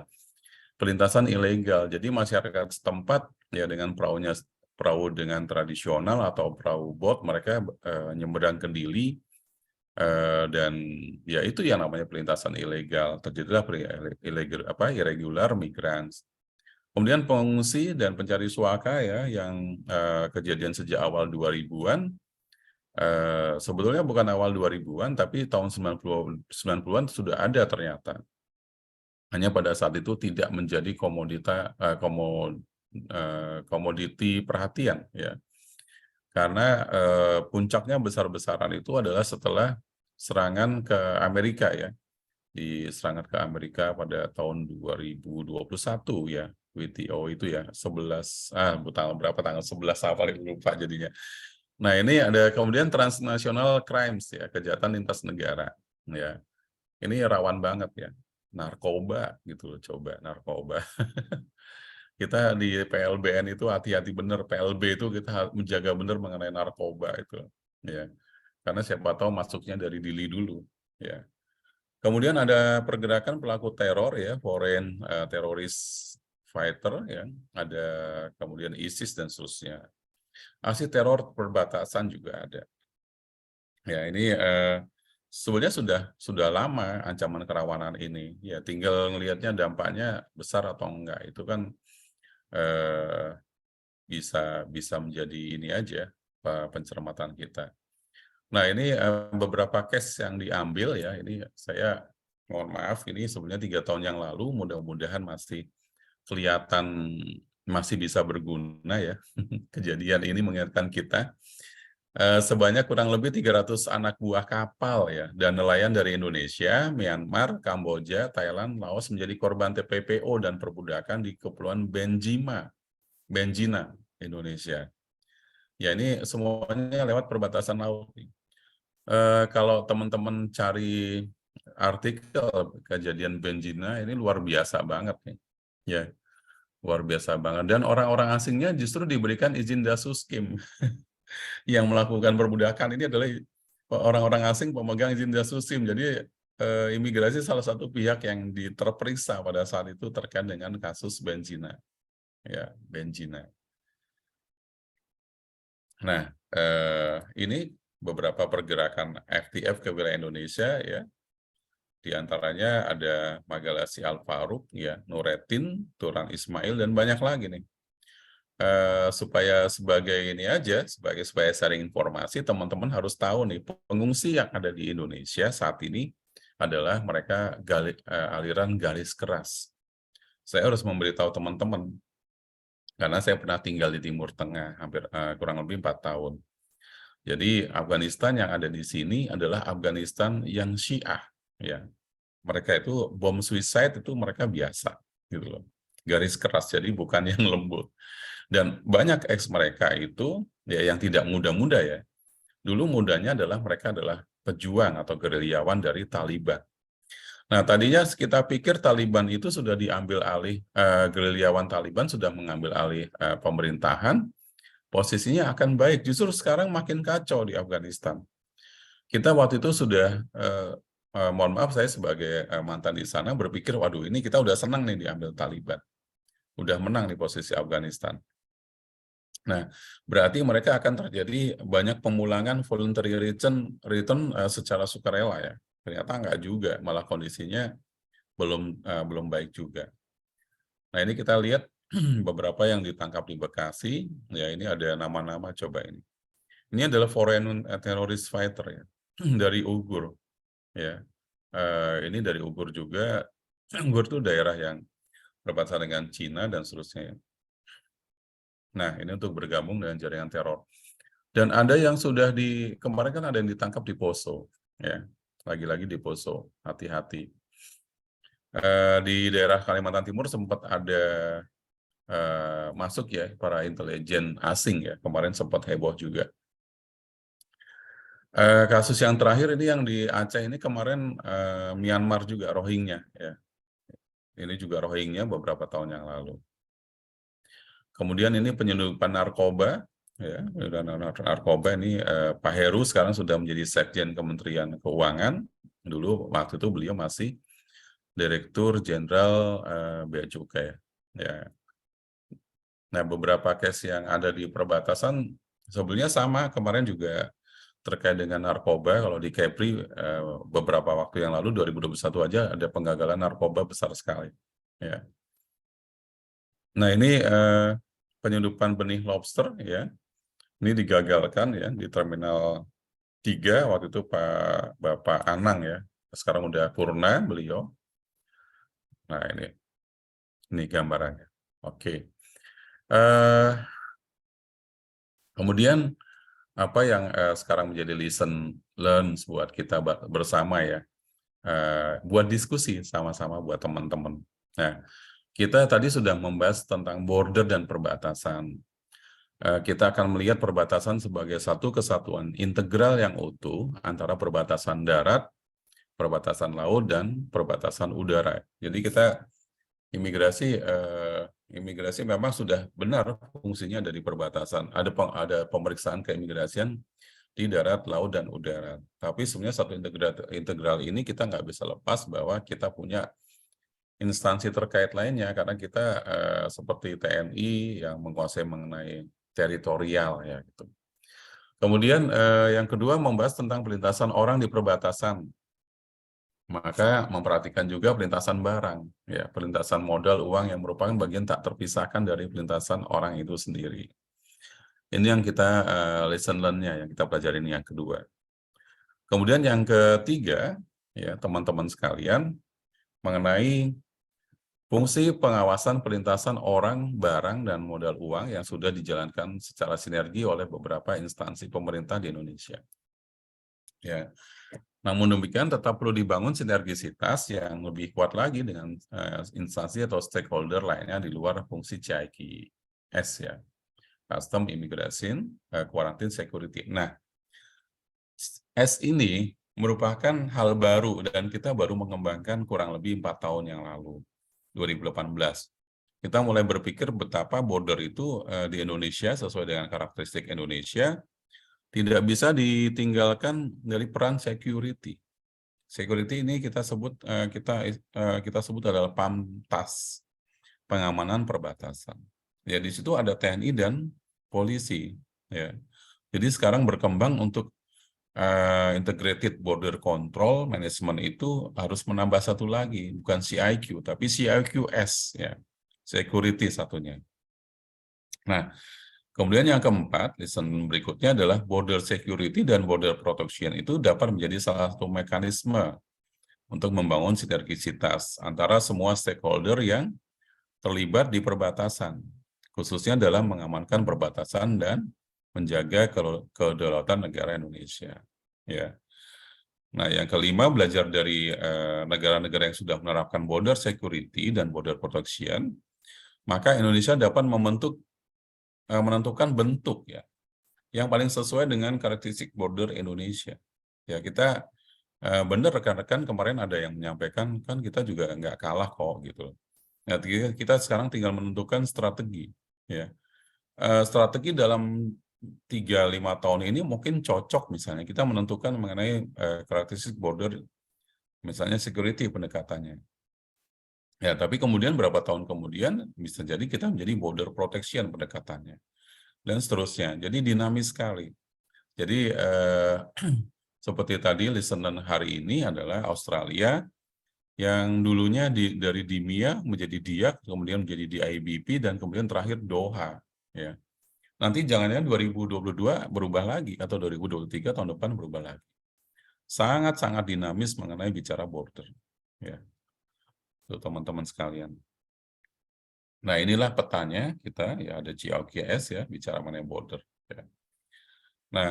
pelintasan ilegal. Jadi masyarakat setempat ya dengan perahu dengan tradisional atau perahu bot, mereka nyeberang ke Dili, dan ya itu yang namanya pelintasan ilegal. Terjadilah irregular migrants. Kemudian pengungsi dan pencari suaka ya yang kejadian sejak awal 2000-an, sebetulnya bukan awal 2000-an tapi tahun 90-an sudah ada ternyata. Hanya pada saat itu tidak menjadi komoditi perhatian ya. Karena puncaknya besar-besaran itu adalah setelah serangan ke Amerika ya. Di serangan ke Amerika pada tahun 2021 ya. WTO itu ya, tanggal 11 apa lupa jadinya. Nah, ini ada kemudian transnational crimes ya, kejahatan lintas negara ya. Ini rawan banget ya. Narkoba gitu loh, coba narkoba. Kita di PLBN itu hati-hati bener, PLB itu kita harus menjaga bener mengenai narkoba itu ya. Karena siapa tahu masuknya dari Dili dulu ya. Kemudian ada pergerakan pelaku teror ya, foreign terrorist fighter ya, ada kemudian ISIS dan seterusnya. Aksi teror perbatasan juga ada. Ya, ini sebenarnya sudah lama ancaman kerawanan ini. Ya, tinggal ngelihatnya dampaknya besar atau enggak. Itu kan bisa menjadi ini aja pencermatan kita. Nah, ini beberapa case yang diambil ya. Ini saya mohon maaf, ini sebenarnya 3 tahun yang lalu. Mudah-mudahan masih kelihatan masih bisa berguna ya. Kejadian ini mengingatkan kita. Sebanyak kurang lebih 300 anak buah kapal ya dan nelayan dari Indonesia, Myanmar, Kamboja, Thailand, Laos menjadi korban TPPO dan perbudakan di Kepulauan Benjina, Indonesia. Ya, ini semuanya lewat perbatasan laut. Kalau teman-teman cari artikel kejadian Benjina ini luar biasa banget nih. Ya, luar biasa banget. Dan orang-orang asingnya justru diberikan izin dasuskim. Yang melakukan perbudakan ini adalah orang-orang asing pemegang izin dasuskim. Jadi imigrasi salah satu pihak yang terperiksa pada saat itu terkait dengan kasus Benjina. Ya, Benjina. Nah, ini beberapa pergerakan FTF ke wilayah Indonesia ya. Di antaranya ada Magalasi Al-Faruq ya, Nuretin, Turan Ismail dan banyak lagi nih. Supaya sebagai ini aja, supaya sharing informasi, teman-teman harus tahu nih pengungsi yang ada di Indonesia saat ini adalah mereka aliran garis keras. Saya harus memberitahu teman-teman karena saya pernah tinggal di Timur Tengah hampir kurang lebih 4 tahun. Jadi Afghanistan yang ada di sini adalah Afghanistan yang Syiah ya. Mereka itu bom suicide itu mereka biasa gitu loh. Garis keras, jadi bukan yang lembut. Dan banyak ex mereka itu ya yang tidak muda-muda ya. Dulu mudanya adalah mereka adalah pejuang atau gerilyawan dari Taliban. Nah, tadinya kita pikir Taliban itu sudah diambil alih, gerilyawan Taliban sudah mengambil alih pemerintahan, posisinya akan baik. Justru sekarang makin kacau di Afghanistan. Kita waktu itu sudah, mohon maaf saya sebagai mantan di sana berpikir, waduh ini kita udah senang nih diambil Taliban. Udah menang di posisi Afghanistan. Nah, berarti mereka akan terjadi banyak pemulangan voluntary return secara sukarela ya. Ternyata enggak juga, malah kondisinya belum baik juga. Nah, ini kita lihat beberapa yang ditangkap di Bekasi, ya ini ada nama-nama coba ini. Ini adalah foreign terrorist fighter ya, dari Uyghur. Ya, ini dari Uyghur juga. Uyghur itu daerah yang berbatasan dengan Cina dan seterusnya. Nah, ini untuk bergabung dengan jaringan teror. Dan ada yang sudah kemarin kan ada yang ditangkap di Poso, ya, lagi-lagi di Poso, hati-hati. Di daerah Kalimantan Timur sempat ada masuk ya para intelijen asing ya, kemarin sempat heboh juga. Kasus yang terakhir ini yang di Aceh ini kemarin Myanmar juga Rohingya ya. Ini juga Rohingya beberapa tahun yang lalu. Kemudian ini penyelundupan narkoba ya, narkoba ini Pak Heru sekarang sudah menjadi Sekjen Kementerian Keuangan. Dulu waktu itu beliau masih Direktur Jenderal Bea Cukai. Ya. Nah, beberapa case yang ada di perbatasan sebenarnya sama kemarin juga terkait dengan narkoba. Kalau di Kepri beberapa waktu yang lalu 2021 aja ada penggagalan narkoba besar sekali. Ya. Nah, ini penyelundupan benih lobster ya. Ini digagalkan ya di Terminal 3 waktu itu Bapak Anang ya. Sekarang udah purna beliau. Nah, ini gambarannya. Oke. Kemudian apa yang sekarang menjadi lesson learn buat kita bersama ya, buat diskusi sama-sama buat teman-teman. Nah, kita tadi sudah membahas tentang border dan perbatasan. Kita akan melihat perbatasan sebagai satu kesatuan integral yang utuh antara perbatasan darat, perbatasan laut, dan perbatasan udara. Jadi kita imigrasi memang sudah benar fungsinya dari perbatasan. Ada pemeriksaan keimigrasian di darat, laut, dan udara. Tapi sebenarnya satu integral ini kita nggak bisa lepas bahwa kita punya instansi terkait lainnya, karena kita seperti TNI yang menguasai mengenai teritorial ya gitu. Kemudian yang kedua membahas tentang perlintasan orang di perbatasan. Maka memperhatikan juga perlintasan barang, ya, perlintasan modal uang yang merupakan bagian tak terpisahkan dari perlintasan orang itu sendiri. Ini yang kita lesson learn-nya yang kita pelajari ini yang kedua. Kemudian yang ketiga, ya teman-teman sekalian, mengenai fungsi pengawasan perlintasan orang, barang, dan modal uang yang sudah dijalankan secara sinergi oleh beberapa instansi pemerintah di Indonesia. Ya. Namun demikian tetap perlu dibangun sinergisitas yang lebih kuat lagi dengan instansi atau stakeholder lainnya di luar fungsi CIKS ya. Custom, Immigration, Quarantine, Security. Nah, S ini merupakan hal baru dan kita baru mengembangkan kurang lebih 4 tahun yang lalu, 2018. Kita mulai berpikir betapa border itu di Indonesia sesuai dengan karakteristik Indonesia tidak bisa ditinggalkan dari peran security. Security ini kita sebut adalah PAMTAS, pengamanan perbatasan. Ya, di situ ada TNI dan polisi. Ya, jadi sekarang berkembang untuk Integrated Border Control Management itu harus menambah satu lagi, bukan CIQ, tapi CIQS, ya, security satunya. Nah, kemudian yang keempat, lesson berikutnya adalah border security dan border protection itu dapat menjadi salah satu mekanisme untuk membangun sinergisitas antara semua stakeholder yang terlibat di perbatasan, khususnya dalam mengamankan perbatasan dan menjaga kedaulatan negara Indonesia. Ya. Nah, yang kelima, belajar dari negara-negara yang sudah menerapkan border security dan border protection, maka Indonesia dapat menentukan bentuk ya yang paling sesuai dengan karakteristik border Indonesia. Ya, kita benar rekan-rekan kemarin ada yang menyampaikan kan kita juga nggak kalah kok gitu. Nah, kita sekarang tinggal menentukan strategi ya. Strategi dalam 3-5 tahun ini mungkin cocok misalnya kita menentukan mengenai karakteristik border misalnya security pendekatannya. Ya, tapi kemudian berapa tahun kemudian bisa jadi kita menjadi border protection pendekatannya dan seterusnya. Jadi dinamis sekali. Jadi seperti tadi listener hari ini adalah Australia yang dulunya dari DIMIA menjadi DIAK, kemudian menjadi DIBP dan kemudian terakhir Doha. Ya. Nanti jangan-jangan 2022 berubah lagi atau 2023 tahun depan berubah lagi. Sangat-sangat dinamis mengenai bicara border. Ya. Untuk teman-teman sekalian. Nah, inilah petanya kita, ya ada GLKS ya, bicara mengenai border. Ya. Nah,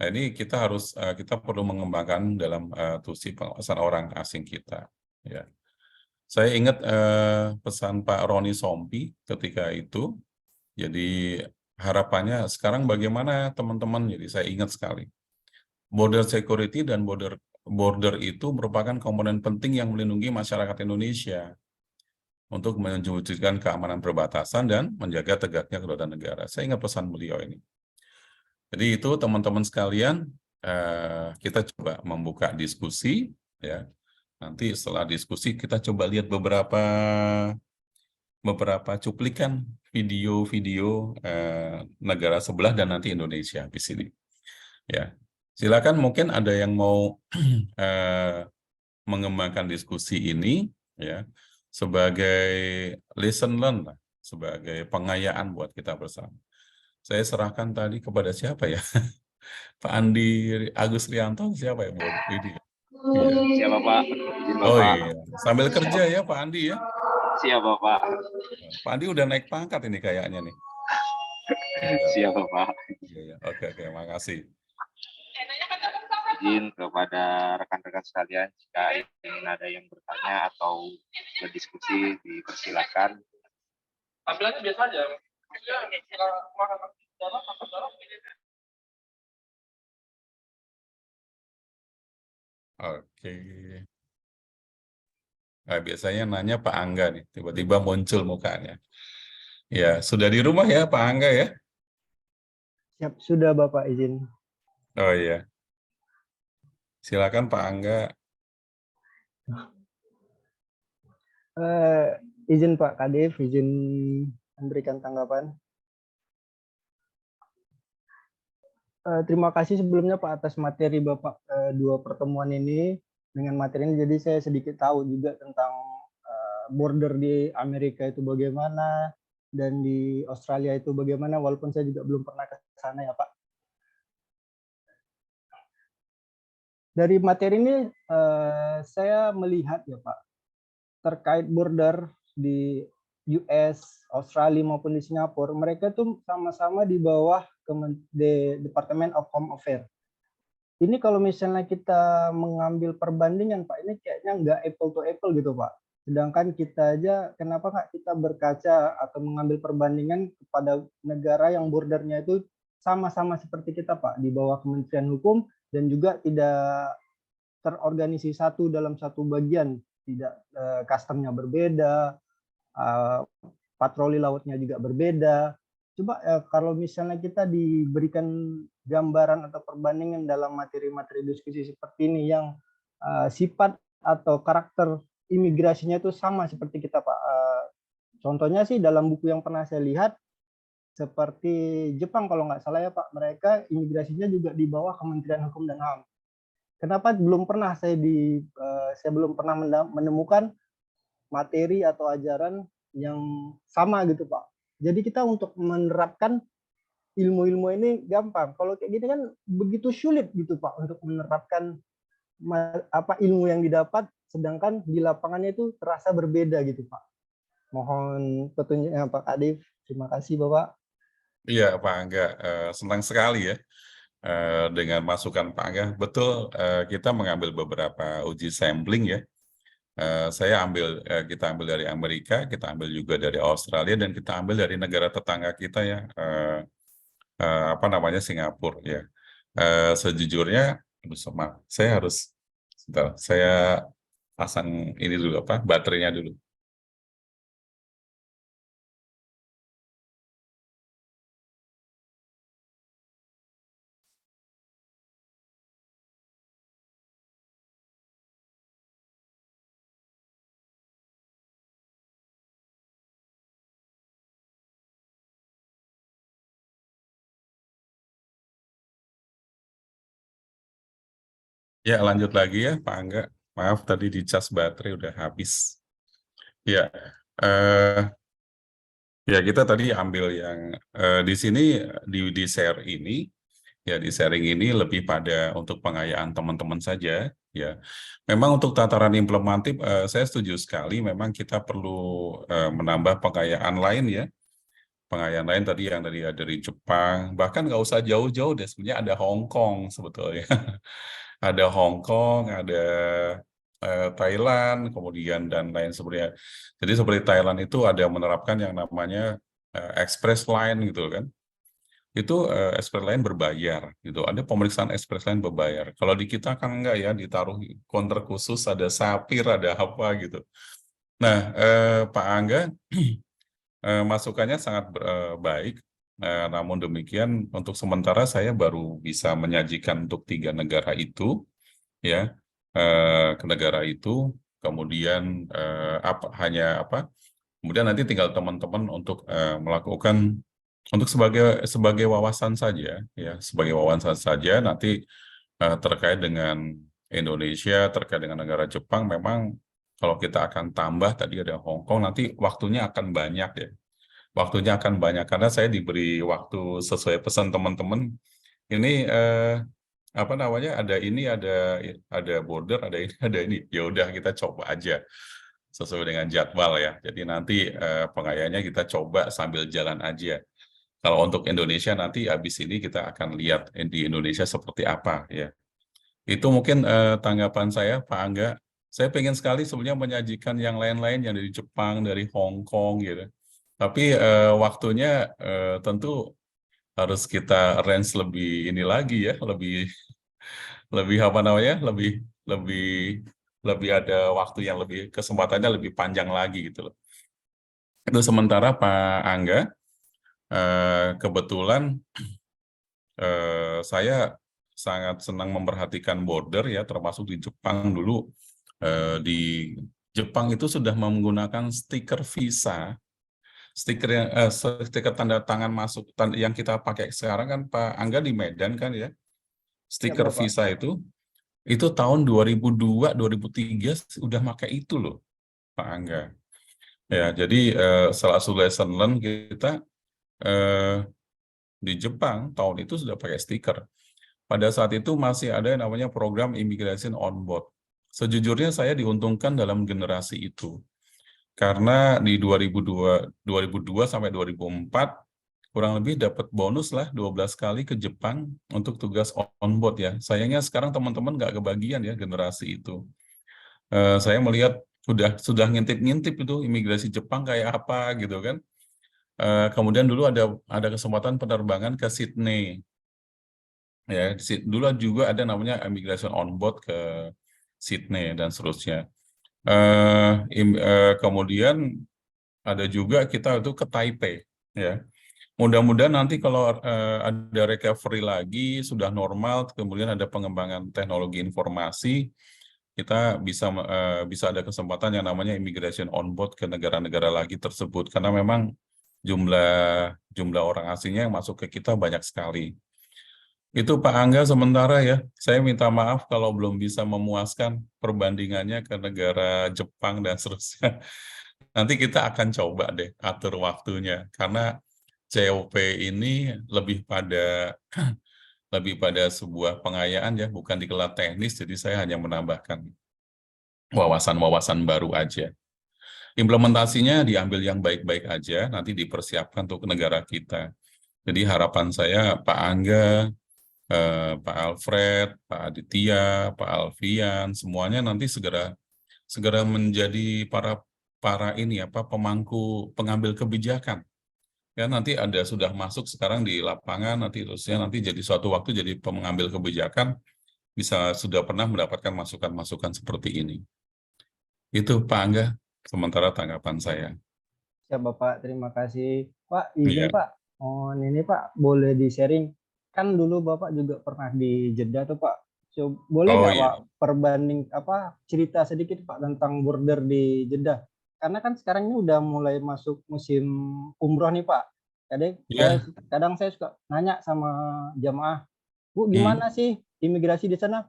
ini kita perlu mengembangkan dalam tusi pengawasan orang asing kita. Ya. Saya ingat pesan Pak Roni Sompi ketika itu, jadi harapannya sekarang bagaimana teman-teman, jadi saya ingat sekali. Border security dan border itu merupakan komponen penting yang melindungi masyarakat Indonesia untuk mewujudkan keamanan perbatasan dan menjaga tegaknya kedaulatan negara. Saya ingat pesan beliau ini. Jadi itu teman-teman sekalian, kita coba membuka diskusi, ya. Nanti setelah diskusi kita coba lihat beberapa cuplikan video-video negara sebelah dan nanti Indonesia di sini. Ya, silakan mungkin ada yang mau mengembangkan diskusi ini, ya, sebagai lesson learn, lah, sebagai pengayaan buat kita bersama. Saya serahkan tadi kepada siapa ya? Pak Andi Agus Rianto, siapa ya? Bu? Ini. Iya. Siapa Pak? Izin Oh Bapak. iya, sambil kerja ya Pak Andi ya. Siap Bapak. Pak Andi udah naik pangkat ini kayaknya nih. Siap Bapak. Iya, oke, makasih. Izin kepada rekan-rekan sekalian, jika ingin ada yang bertanya atau berdiskusi, dipersilakan. Tampilannya biasa aja. Oke. Nah, biasanya nanya Pak Angga nih, tiba-tiba muncul mukanya. Ya, sudah di rumah ya Pak Angga ya? Siap, sudah Bapak izin. Oh iya. Silakan Pak Angga. Izin Pak Kadif, izin memberikan tanggapan. Terima kasih sebelumnya Pak atas materi Bapak dua pertemuan ini. Dengan materi ini jadi saya sedikit tahu juga tentang border di Amerika itu bagaimana dan di Australia itu bagaimana, walaupun saya juga belum pernah ke sana ya Pak. Dari materi ini saya melihat ya Pak, terkait border di US, Australia maupun di Singapura, mereka tuh sama-sama di bawah Department of Home Affairs. Ini kalau misalnya kita mengambil perbandingan Pak, ini kayaknya nggak apple to apple gitu Pak. Sedangkan kita aja, kenapa nggak kita berkaca atau mengambil perbandingan kepada negara yang bordernya itu sama-sama seperti kita Pak, di bawah Kementerian Hukum dan juga tidak terorganisasi satu dalam satu bagian, tidak customnya berbeda, patroli lautnya juga berbeda. Coba kalau misalnya kita diberikan gambaran atau perbandingan dalam materi-materi diskusi seperti ini yang sifat atau karakter imigrasinya itu sama seperti kita Pak. Contohnya sih dalam buku yang pernah saya lihat, seperti Jepang kalau nggak salah ya Pak, mereka imigrasinya juga di bawah Kementerian Hukum dan HAM. Kenapa belum pernah saya belum pernah menemukan materi atau ajaran yang sama gitu Pak. Jadi kita untuk menerapkan ilmu-ilmu ini gampang. Kalau kayak gini kan begitu sulit gitu Pak untuk menerapkan ilmu yang didapat, sedangkan di lapangannya itu terasa berbeda gitu Pak. Mohon petunjuknya Pak Adif. Terima kasih Bapak. Iya Pak Angga, senang sekali ya dengan masukan Pak Angga. Betul, kita mengambil beberapa uji sampling ya. Kita ambil dari Amerika, kita ambil juga dari Australia, dan kita ambil dari negara tetangga kita ya, Singapura ya. Sejujurnya, saya pasang ini dulu baterainya dulu. Ya, lanjut lagi ya Pak Angga. Maaf tadi dicas baterai udah habis. Ya, ya kita tadi ambil yang di sini di share ini, ya di sharing ini lebih pada untuk pengayaan teman-teman saja. Ya, memang untuk tataran implementatif saya setuju sekali. Memang kita perlu menambah pengayaan lain ya. Pengayaan lain tadi yang dari Jepang, bahkan nggak usah jauh-jauh deh. Sebenarnya ada Hong Kong sebetulnya. Ada Hong Kong, ada Thailand, kemudian dan lain sebagainya. Jadi seperti Thailand itu ada menerapkan yang namanya express line gitu kan. Itu express line berbayar gitu. Ada pemeriksaan express line berbayar. Kalau di kita kan enggak ya, ditaruh counter khusus, ada sapir, ada apa gitu. Nah, Pak Angga masukannya sangat baik. Namun demikian, untuk sementara saya baru bisa menyajikan untuk 3 negara itu, ya, ke negara itu. Kemudian kemudian nanti tinggal teman-teman untuk melakukan untuk sebagai wawasan saja, ya, sebagai wawasan saja nanti terkait dengan Indonesia, terkait dengan negara Jepang, memang kalau kita akan tambah tadi ada Hong Kong, nanti waktunya akan banyak ya. Waktunya akan banyak karena saya diberi waktu sesuai pesan teman-teman. Ini apa namanya? Ada border, ada ini, ada ini. Ya udah kita coba aja sesuai dengan jadwal ya. Jadi nanti pengayanya kita coba sambil jalan aja. Kalau untuk Indonesia nanti habis ini kita akan lihat di Indonesia seperti apa ya. Itu mungkin tanggapan saya, Pak Angga. Saya pengen sekali sebenarnya menyajikan yang lain-lain yang dari Jepang, dari Hong Kong gitu. Tapi waktunya tentu harus kita range lebih ini lagi ya, lebih apa namanya, lebih lebih ada waktu yang lebih kesempatannya lebih panjang lagi gitu loh. Itu sementara Pak Angga, kebetulan saya sangat senang memperhatikan border ya, termasuk di Jepang dulu. Di Jepang itu sudah menggunakan stiker visa, stiker tanda tangan masuk yang kita pakai sekarang kan Pak Angga di Medan kan ya, stiker Bapak. visa itu tahun 2002 2003 udah pakai itu loh Pak Angga ya. Jadi salah satu lesson learn kita di Jepang tahun itu sudah pakai stiker. Pada saat itu masih ada yang namanya program Immigration on Board. Sejujurnya saya diuntungkan dalam generasi itu. Karena di 2002 sampai 2004 kurang lebih dapat bonus lah 12 kali ke Jepang untuk tugas on board ya. Sayangnya sekarang teman-teman nggak kebagian ya generasi itu. Saya melihat sudah ngintip-ngintip itu imigrasi Jepang kayak apa gitu kan. Kemudian dulu ada kesempatan penerbangan ke Sydney. Ya, dulu juga ada namanya immigration on board ke Sydney dan seterusnya. Kemudian ada juga kita itu ke Taipei, ya. Mudah-mudahan nanti kalau ada recovery lagi sudah normal, kemudian ada pengembangan teknologi informasi, kita bisa ada kesempatan yang namanya immigration on board ke negara-negara lagi tersebut, karena memang jumlah orang asingnya yang masuk ke kita banyak sekali. Itu Pak Angga sementara ya, saya minta maaf kalau belum bisa memuaskan perbandingannya ke negara Jepang dan seterusnya. Nanti kita akan coba deh atur waktunya, karena COP ini lebih pada sebuah pengayaan ya, bukan dikelat teknis, jadi saya hanya menambahkan wawasan-wawasan baru aja. Implementasinya diambil yang baik-baik aja, nanti dipersiapkan untuk negara kita. Jadi harapan saya Pak Angga, Pak Alfred, Pak Aditya, Pak Alfian, semuanya nanti segera menjadi para pemangku pengambil kebijakan. Ya nanti sudah masuk sekarang di lapangan, nanti jadi suatu waktu jadi pengambil kebijakan sudah pernah mendapatkan masukan-masukan seperti ini. Itu Pak Angga, sementara tanggapan saya. Ya Bapak, terima kasih. Pak, izin Iya. Pak, ini Pak boleh di-sharing. Kan dulu Bapak juga pernah di Jeddah tuh Pak. Boleh nggak iya. Pak cerita sedikit Pak tentang border di Jeddah? Karena kan sekarang ini udah mulai masuk musim umroh nih Pak. Kadang saya suka nanya sama jamaah, Bu, gimana sih imigrasi di sana?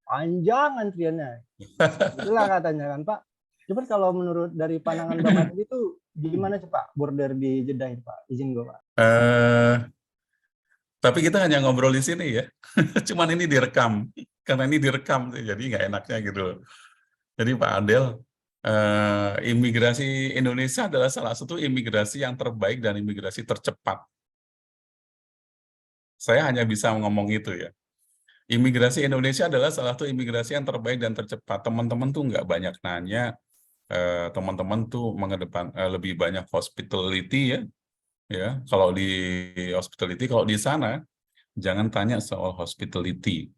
Panjang antriannya. Itulah katanya kan Pak. Cuman kalau menurut dari pandangan Bang Andi itu gimana sih Pak border di Jeddah Pak? Izin gue Pak. Tapi kita hanya ngobrol di sini ya. Cuman ini direkam. Karena ini direkam, jadi nggak enaknya gitu. Jadi Pak Adel, imigrasi Indonesia adalah salah satu imigrasi yang terbaik dan imigrasi tercepat. Saya hanya bisa ngomong itu ya. Imigrasi Indonesia adalah salah satu imigrasi yang terbaik dan tercepat. Teman-teman tuh nggak banyak nanya, teman-teman tuh lebih banyak hospitality ya. Ya, kalau di hospitality, kalau di sana jangan tanya soal hospitality,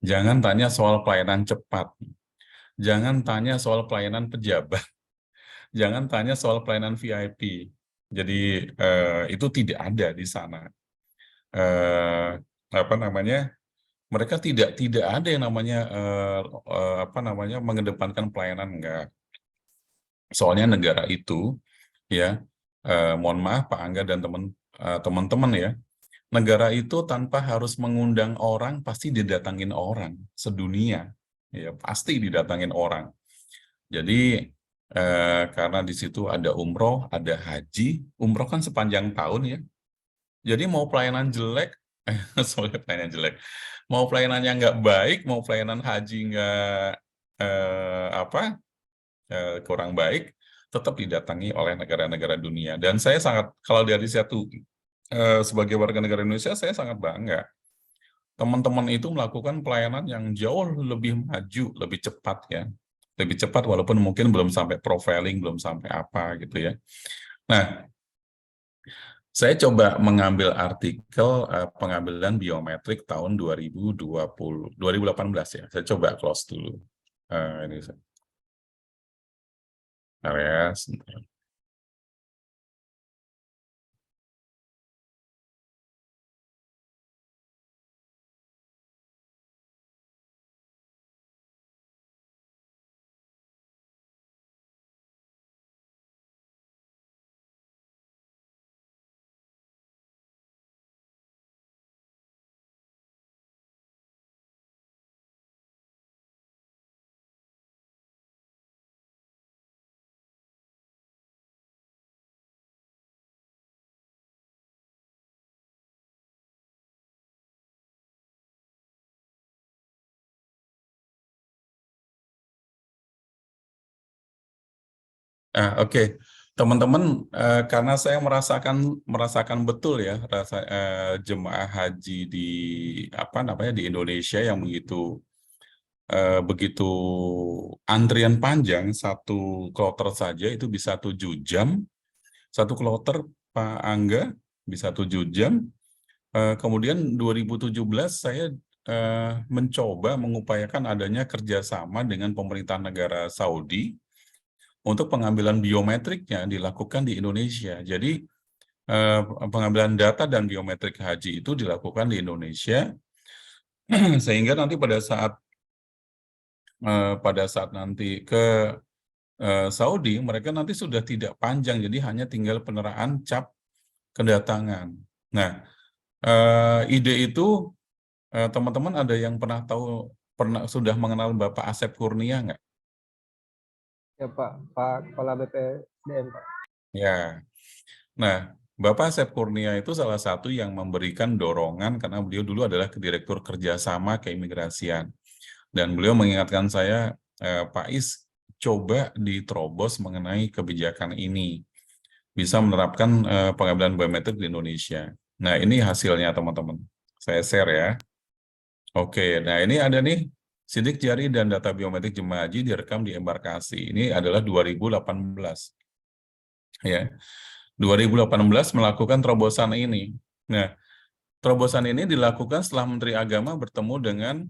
jangan tanya soal pelayanan cepat, jangan tanya soal pelayanan pejabat, jangan tanya soal pelayanan VIP. Jadi itu tidak ada di sana. Apa namanya? Mereka tidak ada yang namanya apa namanya mengedepankan pelayanan, enggak. Soalnya negara itu ya, mohon maaf Pak Angga dan teman-teman ya, negara itu tanpa harus mengundang orang pasti didatangin orang sedunia, ya pasti didatangin orang. Jadi karena di situ ada umroh, ada haji, umroh kan sepanjang tahun ya. Jadi mau pelayanan jelek, soalnya pelayanan jelek, mau pelayanannya nggak baik, mau pelayanan haji nggak kurang baik, tetap didatangi oleh negara-negara dunia. Dan saya sangat, kalau dari satu sebagai warga negara Indonesia, saya sangat bangga. Teman-teman itu melakukan pelayanan yang jauh lebih maju, lebih cepat ya. Lebih cepat walaupun mungkin belum sampai profiling, belum sampai apa gitu ya. Nah, saya coba mengambil artikel pengambilan biometrik tahun 2018 ya. Saya coba close dulu. Ini ya, sebentar. Oke. Teman-teman, karena saya merasakan betul ya jemaah haji di apa namanya di Indonesia yang begitu antrian panjang, satu kloter saja itu bisa 7 jam, satu kloter Pak Angga bisa 7 jam. Kemudian 2017 saya mencoba mengupayakan adanya kerjasama dengan pemerintah negara Saudi untuk pengambilan biometriknya dilakukan di Indonesia. Jadi pengambilan data dan biometrik haji itu dilakukan di Indonesia, sehingga nanti pada saat nanti ke Saudi, mereka nanti sudah tidak panjang, jadi hanya tinggal peneraan cap kedatangan. Nah, ide itu teman-teman ada yang sudah mengenal Bapak Asep Kurnia nggak? Ya Pak, Pak Kepala BPSDM Pak. Ya, nah Bapak Asep Kurnia itu salah satu yang memberikan dorongan karena beliau dulu adalah Direktur Kerjasama Keimigrasian. Dan beliau mengingatkan saya, Pak Is, coba diterobos mengenai kebijakan ini. Bisa menerapkan pengambilan biometrik di Indonesia. Nah, ini hasilnya teman-teman. Saya share ya. Oke, nah ini ada nih, sidik jari dan data biometrik jemaah haji direkam di embarkasi. Ini adalah 2018. Ya. 2018 melakukan terobosan ini. Nah, terobosan ini dilakukan setelah Menteri Agama bertemu dengan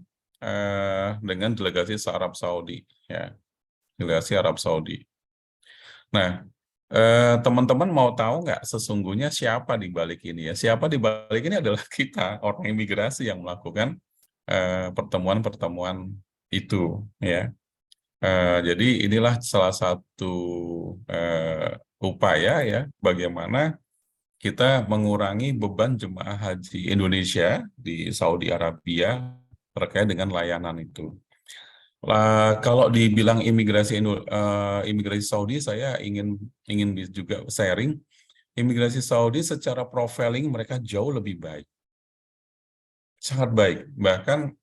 delegasi Arab Saudi, ya, delegasi Arab Saudi. Nah, teman-teman mau tahu nggak sesungguhnya siapa di balik ini ya? Siapa di balik ini adalah kita, orang imigrasi yang melakukan pertemuan-pertemuan itu, ya. Jadi inilah salah satu upaya ya, bagaimana kita mengurangi beban jemaah haji Indonesia di Saudi Arabia terkait dengan layanan itu. Kalau dibilang imigrasi Saudi, saya ingin juga sharing, imigrasi Saudi secara profiling mereka jauh lebih baik, sangat baik. Bahkan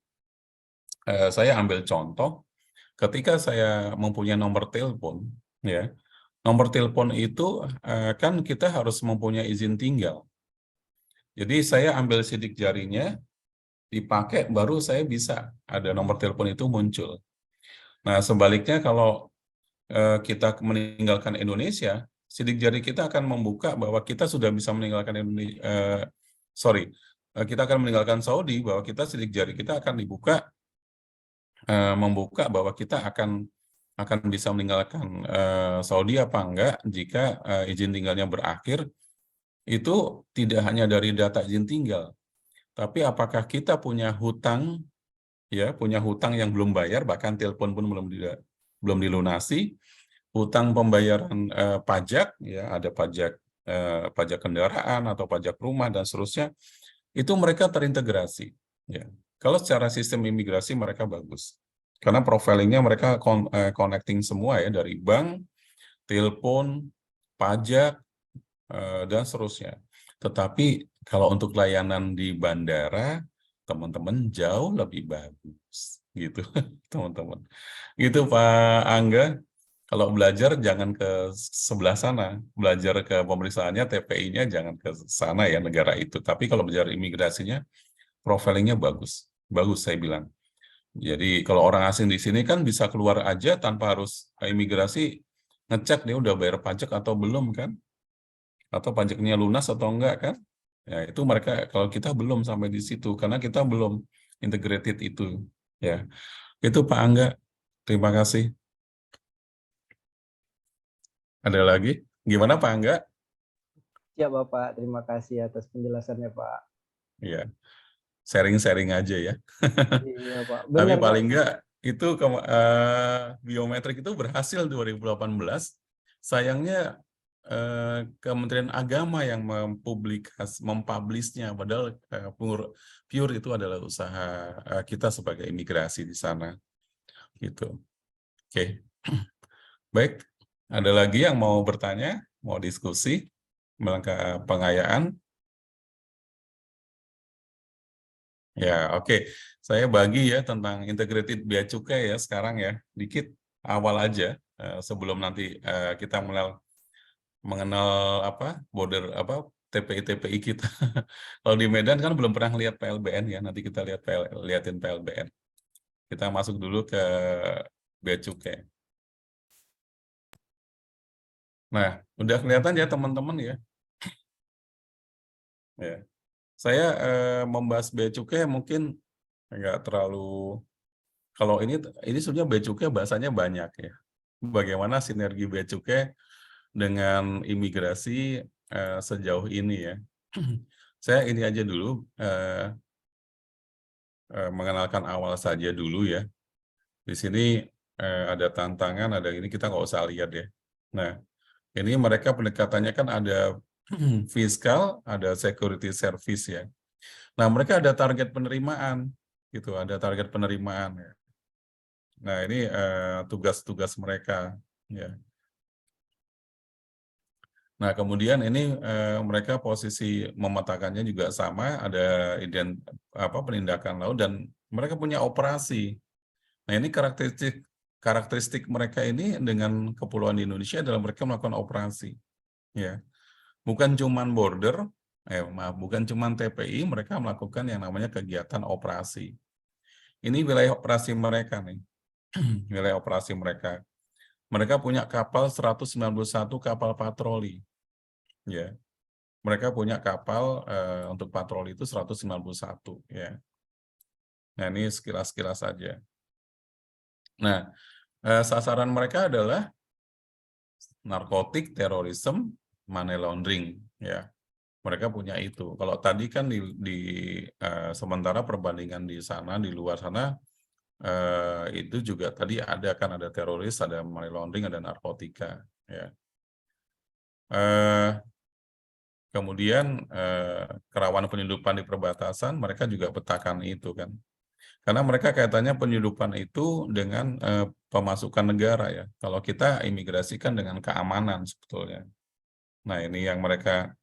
saya ambil contoh, ketika saya mempunyai nomor telepon, ya, nomor telepon itu kan kita harus mempunyai izin tinggal. Jadi saya ambil sidik jarinya, dipakai, baru saya bisa ada nomor telepon itu muncul. Nah, sebaliknya kalau kita meninggalkan Indonesia, sidik jari kita akan membuka bahwa kita sudah bisa meninggalkan Indonesia. Kita akan meninggalkan Saudi, bahwa kita sidik jari kita akan dibuka, membuka bahwa kita akan akan bisa meninggalkan Saudi apa enggak jika izin tinggalnya berakhir, itu tidak hanya dari data izin tinggal, tapi apakah kita punya hutang, ya, punya hutang yang belum bayar, bahkan telepon pun belum dilunasi, hutang pembayaran pajak, ya, ada pajak kendaraan atau pajak rumah dan seterusnya, itu mereka terintegrasi. Ya. Kalau secara sistem imigrasi mereka bagus, karena profilingnya mereka connecting semua ya, dari bank, telepon, pajak, dan seterusnya. Tetapi kalau untuk layanan di bandara, teman-teman jauh lebih bagus, gitu, teman-teman. Gitu Pak Angga. Kalau belajar jangan ke sebelah sana, belajar ke pemeriksaannya, TPI-nya jangan ke sana ya, negara itu. Tapi kalau belajar imigrasinya, profilingnya bagus, bagus saya bilang. Jadi kalau orang asing di sini kan bisa keluar aja tanpa harus imigrasi ngecek dia udah bayar pajak atau belum kan, atau pajaknya lunas atau enggak kan. Ya itu mereka, kalau kita belum sampai di situ karena kita belum integrated itu. Ya itu Pak Angga, terima kasih. Ada lagi? Gimana Pak Angga? Ya Bapak, terima kasih atas penjelasannya Pak. Iya, sharing-sharing aja ya. Iya Pak, Tapi benar Pak. paling enggak itu biometrik itu berhasil 2018. Sayangnya Kementerian Agama yang mempublishnya, padahal pure itu adalah usaha kita sebagai imigrasi di sana. Gitu. Oke. Baik, ada lagi yang mau bertanya, mau diskusi, melangkah pengayaan? Ya, oke. Saya bagi ya tentang integrated bea cukai ya sekarang ya, dikit awal aja sebelum nanti kita mengenal apa border apa TPI kita. Kalau di Medan kan belum pernah lihat PLBN ya, nanti kita liatin PLBN. Kita masuk dulu ke bea cukai. Nah, udah kelihatan ya teman-teman ya. Ya. Saya membahas bea cukai mungkin nggak terlalu, kalau ini sebenarnya bea cukai bahasanya banyak ya. Bagaimana sinergi bea cukai dengan imigrasi sejauh ini ya. Saya ini aja dulu mengenalkan awal saja dulu ya. Di sini ada tantangan, ada ini kita nggak usah lihat ya. Nah, ini mereka pendekatannya kan ada fiskal, ada security service ya. Nah, mereka ada target penerimaan, gitu, ada target penerimaan ya. Nah, ini tugas-tugas mereka ya. Nah, kemudian ini mereka posisi memetakannya juga sama, ada penindakan laut dan mereka punya operasi. Nah, ini karakteristik mereka ini dengan kepulauan di Indonesia adalah mereka melakukan operasi. Ya. Bukan cuman border, bukan cuman TPI, mereka melakukan yang namanya kegiatan operasi. Ini wilayah operasi mereka nih. Wilayah operasi mereka. Mereka punya kapal 191 kapal patroli. Ya. Mereka punya kapal untuk patroli itu 191 ya. Nah, ini sekilas-sekilas saja. Nah, sasaran mereka adalah narkotik, terorisme, money laundering ya. Mereka punya itu. Kalau tadi kan sementara perbandingan di sana, di luar sana itu juga tadi ada teroris, ada money laundering, ada narkotika ya. Kemudian kerawanan penyelundupan di perbatasan mereka juga petakan itu kan. Karena mereka kaitannya penyelundupan itu dengan pemasukan negara ya. Kalau kita imigrasikan dengan keamanan sebetulnya. Nah, ini yang mereka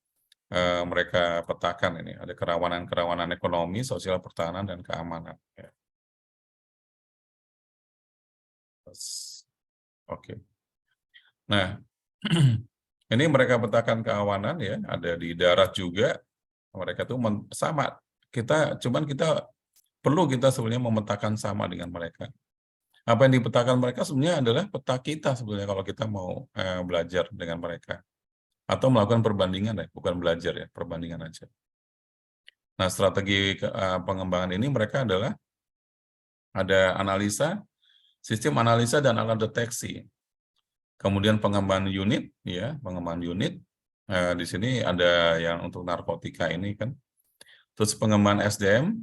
petakan ini. Ada kerawanan ekonomi, sosial, pertahanan, dan keamanan. Ya. Oke. Nah, ini mereka petakan keamanan ya. Ada di darat juga. Mereka tuh sama. Cuman kita perlu sebenarnya memetakan sama dengan mereka. Apa yang dipetakan mereka sebenarnya adalah peta kita sebenarnya kalau kita mau belajar dengan mereka. Atau melakukan perbandingan ya, bukan belajar ya, perbandingan aja. Nah, strategi pengembangan ini mereka adalah ada analisa, sistem analisa dan alat deteksi. Kemudian pengembangan unit, ya, pengembangan unit. Di sini ada yang untuk narkotika ini kan. Terus pengembangan SDM,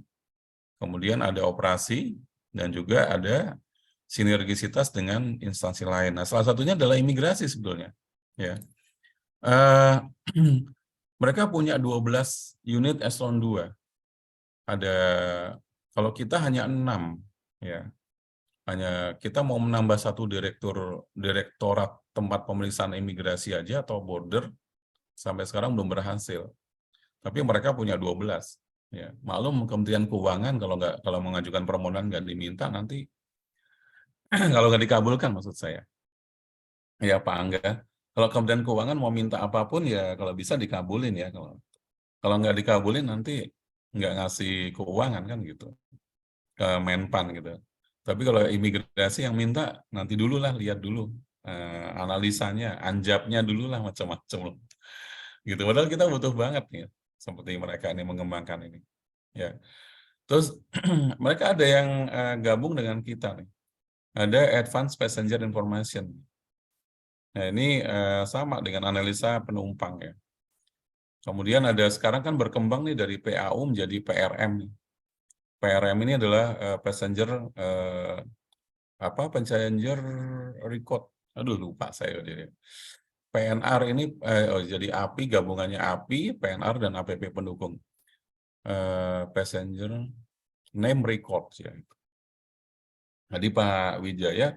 kemudian ada operasi, dan juga ada sinergisitas dengan instansi lain. Nah, salah satunya adalah imigrasi sebetulnya. Ya. Mereka punya 12 unit eselon 2. Ada, kalau kita hanya 6, ya. Hanya kita mau menambah satu direktorat tempat pemeriksaan imigrasi aja atau border, sampai sekarang belum berhasil. Tapi mereka punya 12. Ya, maklum Kementerian Keuangan kalau mengajukan permohonan nggak diminta, nanti kalau nggak dikabulkan maksud saya. Ya Pak Angga, kalau Kementerian Keuangan mau minta apapun ya kalau bisa dikabulin ya. Kalau nggak dikabulin nanti nggak ngasih keuangan kan gitu. Ke Menpan gitu. Tapi kalau imigrasi yang minta, nanti dulu lah, lihat dulu. Analisanya, anjabnya dulu lah macam-macam. Gitu. Padahal kita butuh banget nih, seperti mereka ini mengembangkan ini. Ya. Terus mereka ada yang gabung dengan kita nih. Ada Advanced Passenger Information. Nah ini sama dengan analisa penumpang ya. Kemudian ada sekarang kan berkembang nih dari PAU menjadi PRM nih. PRM ini adalah passenger passenger record. Aduh lupa saya jadi. PNR ini jadi API, gabungannya API, PNR dan APP pendukung. Passenger name record ya. Jadi Pak Wijaya,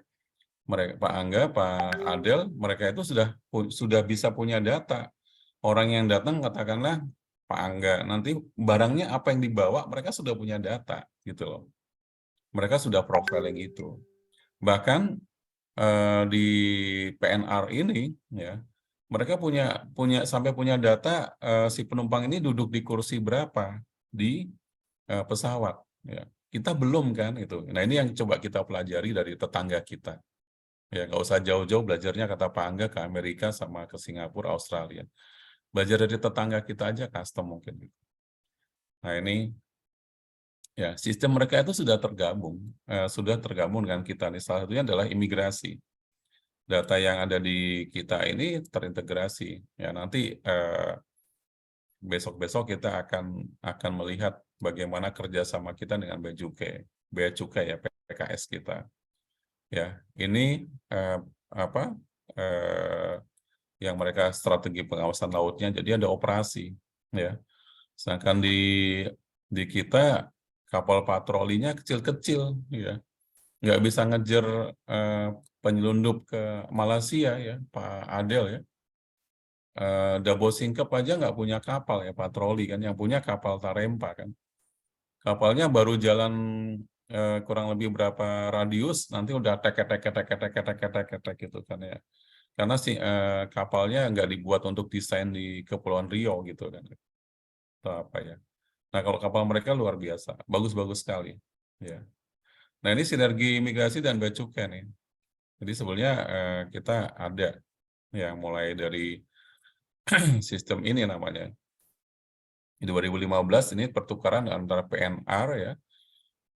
mereka, Pak Angga, Pak Adel, mereka itu sudah bisa punya data. Orang yang datang katakanlah Pak Angga, nanti barangnya apa yang dibawa, mereka sudah punya data gitu loh. Mereka sudah profiling itu. Bahkan di PNR ini ya, mereka sampai punya data si penumpang ini duduk di kursi berapa di pesawat ya. Kita belum kan itu. Nah, ini yang coba kita pelajari dari tetangga kita. Ya, nggak usah jauh-jauh belajarnya kata Pak Angga ke Amerika sama ke Singapura, Australia. Belajar dari tetangga kita aja custom mungkin. Nah, ini ya, sistem mereka itu sudah tergabung dengan kita nih. Salah satunya adalah imigrasi. Data yang ada di kita ini terintegrasi. Ya, nanti besok-besok kita akan melihat bagaimana kerjasama kita dengan Bea Cukai ya, PKS kita. Ya, ini yang mereka strategi pengawasan lautnya. Jadi ada operasi, ya. Sedangkan di kita kapal patrolinya kecil-kecil, ya, nggak bisa ngejar penyelundup ke Malaysia ya, Pak Adel ya. Dabo Singkep aja nggak punya kapal ya patroli kan, yang punya kapal Tarempa kan. Kapalnya baru jalan kurang lebih berapa radius, nanti udah tek gitu kan ya. Karena kapalnya nggak dibuat untuk desain di Kepulauan Riau gitu kan. Atau apa ya. Nah kalau kapal mereka luar biasa, bagus-bagus sekali. Ya. Nah ini sinergi imigrasi dan bea cukai nih. Jadi sebenarnya kita ada ya mulai dari sistem ini namanya. Di 2015 ini pertukaran antara PNR ya,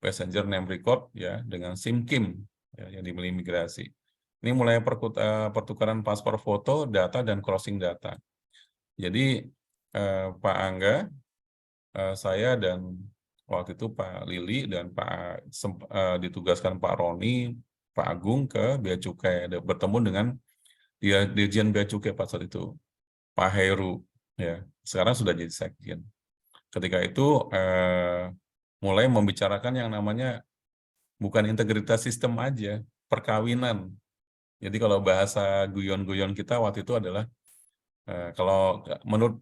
Passenger Name Record ya, dengan SIM-KIM ya, yang dimiliki imigrasi. Ini mulai pertukaran paspor foto, data, dan crossing data. Jadi Pak Angga, saya dan waktu itu Pak Lili dan ditugaskan Pak Roni, Pak Agung ke Bea Cukai, bertemu dengan Dirjen Bea Cukai pada saat itu, Pak Heru, ya sekarang sudah jadi sekjen. Ketika itu mulai membicarakan yang namanya bukan integritas sistem aja, perkawinan. Jadi kalau bahasa guyon-guyon kita waktu itu adalah kalau menurut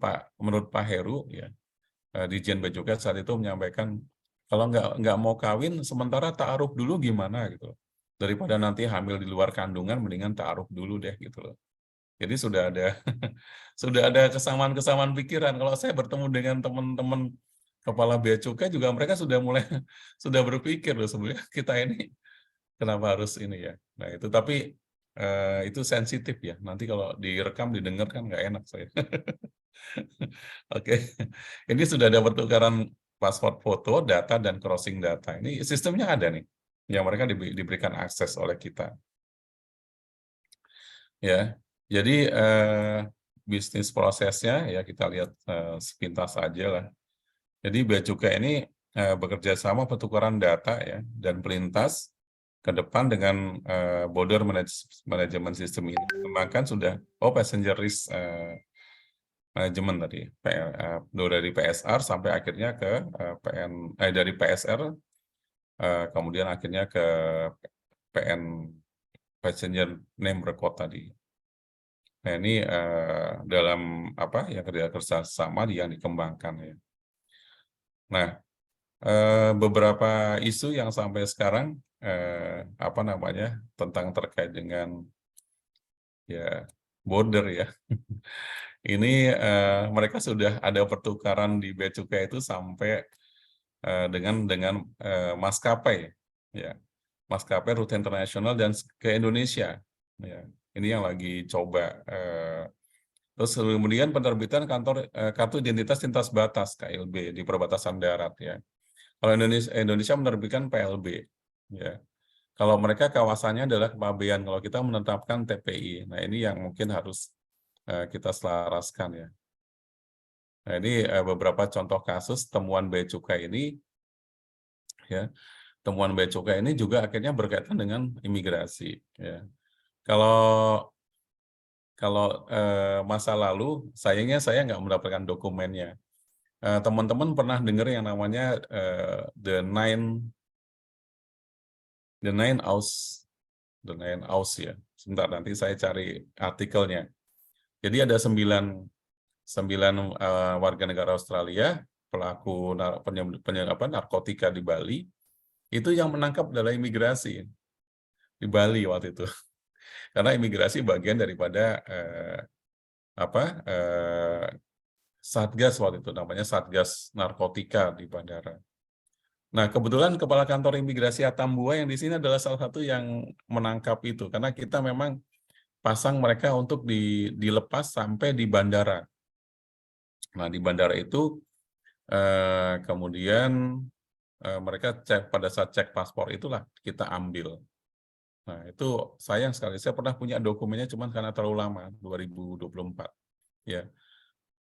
Pak Heru ya, Dirjen Bea Cukai saat itu menyampaikan kalau nggak mau kawin sementara ta'aruf dulu gimana gitu, daripada nanti hamil di luar kandungan mendingan ta'aruf dulu deh gitu loh. Jadi sudah ada kesamaan pikiran. Kalau saya bertemu dengan teman-teman kepala Bea Cukai juga mereka sudah berpikir loh sebenarnya kita ini kenapa harus ini ya. Nah itu tapi itu sensitif ya. Nanti kalau direkam didengar kan nggak enak saya. Oke, ini sudah ada pertukaran paspor foto, data, dan crossing data. Ini sistemnya ada nih. yang mereka diberikan akses oleh kita. Ya, jadi bisnis prosesnya ya kita lihat sepintas saja lah. Jadi Bea Cukai ini bekerja sama pertukaran data ya dan pelintas ke depan dengan border management system ini. Bahkan sudah passenger risk management tadi, dari PSR sampai akhirnya ke dari PSR kemudian akhirnya ke PN passenger name record tadi. Nah ini dalam apa ya kerja sama yang dikembangkan ya. Nah beberapa isu yang sampai sekarang apa namanya tentang terkait dengan ya border ya. Ini mereka sudah ada pertukaran di Bea Cukai itu sampai dengan maskapai ya. Maskapai rute internasional dan ke Indonesia ya. Ini yang lagi coba terus kemudian penerbitan kartu identitas lintas batas KLB di perbatasan darat ya. Kalau Indonesia menerbitkan PLB ya. Kalau mereka kawasannya adalah kepabean, kalau kita menetapkan TPI. Nah, ini yang mungkin harus kita selaraskan ya. Nah, ini beberapa contoh kasus temuan Bea Cukai ini ya. Temuan Bea Cukai ini juga akhirnya berkaitan dengan imigrasi ya. Kalau masa lalu sayangnya saya nggak mendapatkan dokumennya. Teman-teman pernah dengar yang namanya the nine aus ya. Sebentar nanti saya cari artikelnya. Jadi ada 9 warga negara Australia pelaku narkotika di Bali itu yang menangkap adalah imigrasi di Bali waktu itu. Karena imigrasi bagian daripada Satgas waktu itu namanya Satgas Narkotika di bandara. Nah, kebetulan Kepala Kantor Imigrasi Atambua yang di sini adalah salah satu yang menangkap itu, karena kita memang pasang mereka untuk dilepas sampai di bandara. Nah, di bandara itu kemudian mereka pada saat cek paspor itulah kita ambil. Nah, itu sayang sekali. Saya pernah punya dokumennya, cuman karena terlalu lama, 2024. Ya.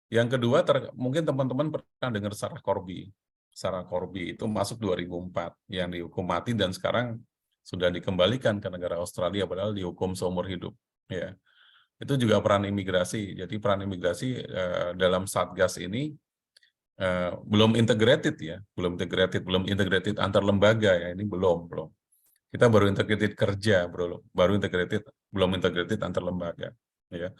Yang kedua, mungkin teman-teman pernah dengar Sarah Corby. Sarah Corby itu masuk 2004 yang dihukum mati dan sekarang sudah dikembalikan ke negara Australia padahal dihukum seumur hidup ya. Itu juga peran imigrasi. Jadi peran imigrasi dalam Satgas ini belum integrated ya, belum integrated antar lembaga ya, ini belum. Kita baru integrated kerja, baru integrated belum integrated antar lembaga ya.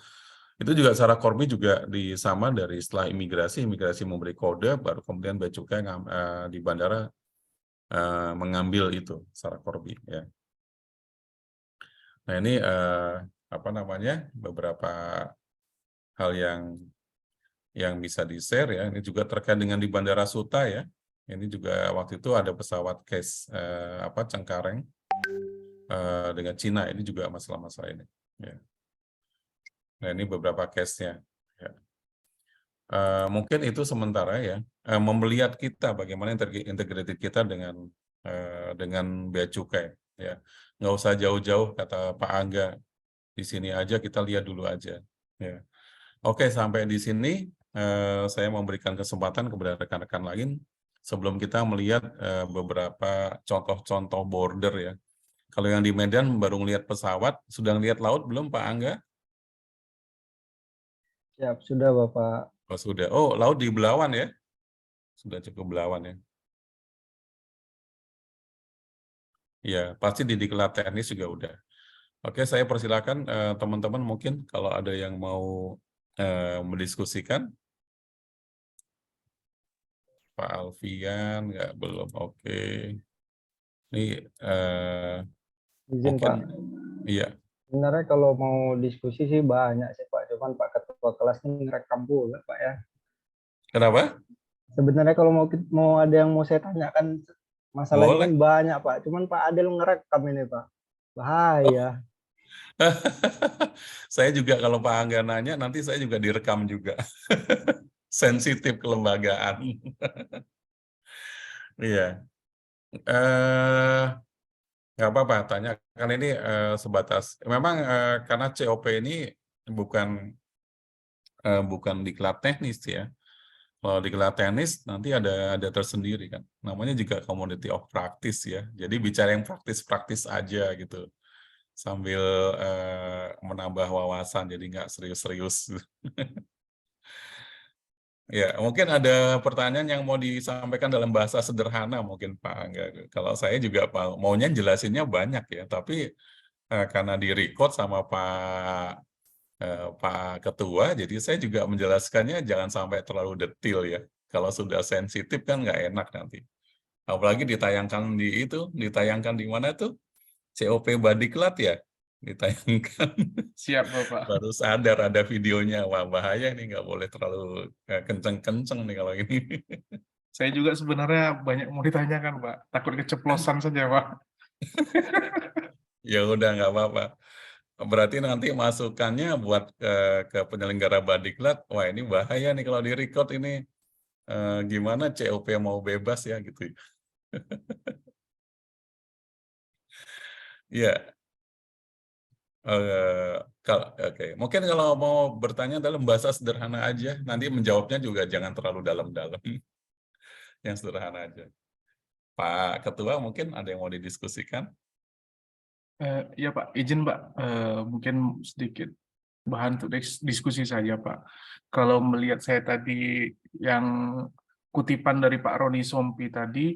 Itu juga Sarah Corby juga sama dari setelah imigrasi memberi kode, baru kemudian Bea Cukai di bandara mengambil itu Sarah Corby ya. Nah ini apa namanya beberapa hal yang bisa di-share ya. Ini juga terkait dengan di Bandara Suta ya. Ini juga waktu itu ada pesawat case Cengkareng dengan Cina. Ini juga masalah-masalah ini. Ya. Nah ini beberapa case-nya. Ya. Mungkin itu sementara ya. Melihat kita bagaimana integrated kita dengan Bea Cukai. Ya. Nggak usah jauh-jauh kata Pak Angga. Di sini aja kita lihat dulu aja. Ya. Oke, sampai di sini saya memberikan kesempatan kepada rekan-rekan lain sebelum kita melihat beberapa contoh-contoh border ya. Kalau yang di Medan baru ngelihat pesawat, sudah ngelihat laut belum Pak Angga? Siap, sudah Bapak. Oh, sudah. Oh, laut di Belawan ya? Sudah cukup Belawan ya. Ya, pasti di diklat teknis juga udah. Oke, saya persilakan teman-teman mungkin kalau ada yang mau mendiskusikan. Pak Alfian, nggak belum. Oke. Ini Izin mungkin, Pak. iya. Sebenarnya kalau mau diskusi sih banyak sih Pak, cuman Pak Ketua kelas ini ngerekam pula Pak ya. Kenapa? Sebenarnya kalau mau ada yang mau saya tanyakan masalahnya Boleh. kan banyak Pak, cuman Pak Adel ngerekam ini Pak. Bahaya. Saya juga kalau Pak Angga nanya, nanti saya juga direkam juga. Sensitif kelembagaan. Iya. Nggak apa-apa, tanya. Kan ini sebatas, memang karena COP ini bukan bukan diklat teknis ya. Kalau diklat teknis nanti ada tersendiri kan. Namanya juga community of practice ya. Jadi bicara yang praktis-praktis aja gitu. Sambil menambah wawasan, jadi nggak serius-serius. Ya, mungkin ada pertanyaan yang mau disampaikan dalam bahasa sederhana mungkin Pak Angga. Kalau saya juga maunya jelasinnya banyak ya, tapi karena di-record sama Pak Ketua, jadi saya juga menjelaskannya jangan sampai terlalu detail ya. Kalau sudah sensitif kan nggak enak nanti. Apalagi ditayangkan di mana tuh? COP Badiklat ya, ditayangkan. Siap Bapak. Baru sadar ada videonya, wah bahaya nih, nggak boleh terlalu kenceng-kenceng nih kalau ini. Saya juga sebenarnya banyak mau ditanyakan Pak, takut keceplosan saja Pak. Ya udah nggak apa-apa. Berarti nanti masukannya buat ke penyelenggara Badiklat, wah ini bahaya nih kalau di-record ini, gimana COP mau bebas ya gitu. Ya, oke. Mungkin kalau mau bertanya dalam bahasa sederhana aja, nanti menjawabnya juga jangan terlalu dalam-dalam. Yang sederhana aja. Pak Ketua mungkin ada yang mau didiskusikan? Ya Pak, izin Pak, mungkin sedikit bahan untuk diskusi saja Pak. Kalau melihat saya tadi yang kutipan dari Pak Roni Sompi tadi,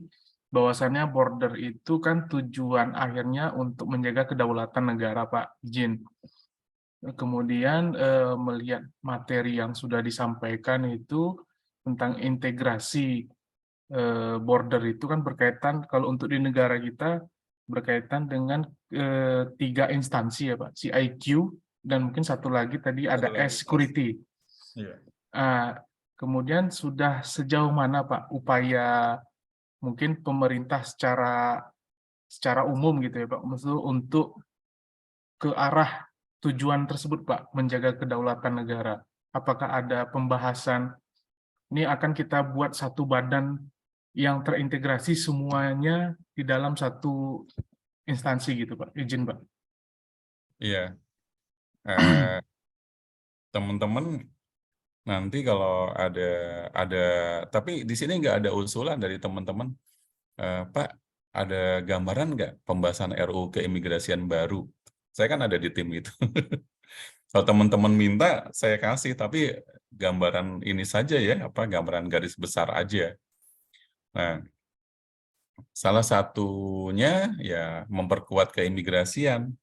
bahwasannya border itu kan tujuan akhirnya untuk menjaga kedaulatan negara Pak, izin. Kemudian melihat materi yang sudah disampaikan itu tentang integrasi border itu kan berkaitan, kalau untuk di negara kita berkaitan dengan 3 instansi ya Pak, CIQ dan mungkin satu lagi tadi ada S-Security. Iya. Kemudian sudah sejauh mana Pak upaya mungkin pemerintah secara umum gitu ya Pak, maksud untuk ke arah tujuan tersebut Pak, menjaga kedaulatan negara. Apakah ada pembahasan ini akan kita buat satu badan yang terintegrasi semuanya di dalam satu instansi gitu Pak, izin Pak. Iya. Teman-teman nanti kalau ada, tapi di sini nggak ada usulan dari teman-teman, Pak, ada gambaran nggak pembahasan RUU keimigrasian baru? Saya kan ada di tim itu. Kalau teman-teman minta, saya kasih, tapi gambaran ini saja ya, gambaran garis besar aja. Nah, salah satunya ya memperkuat keimigrasian,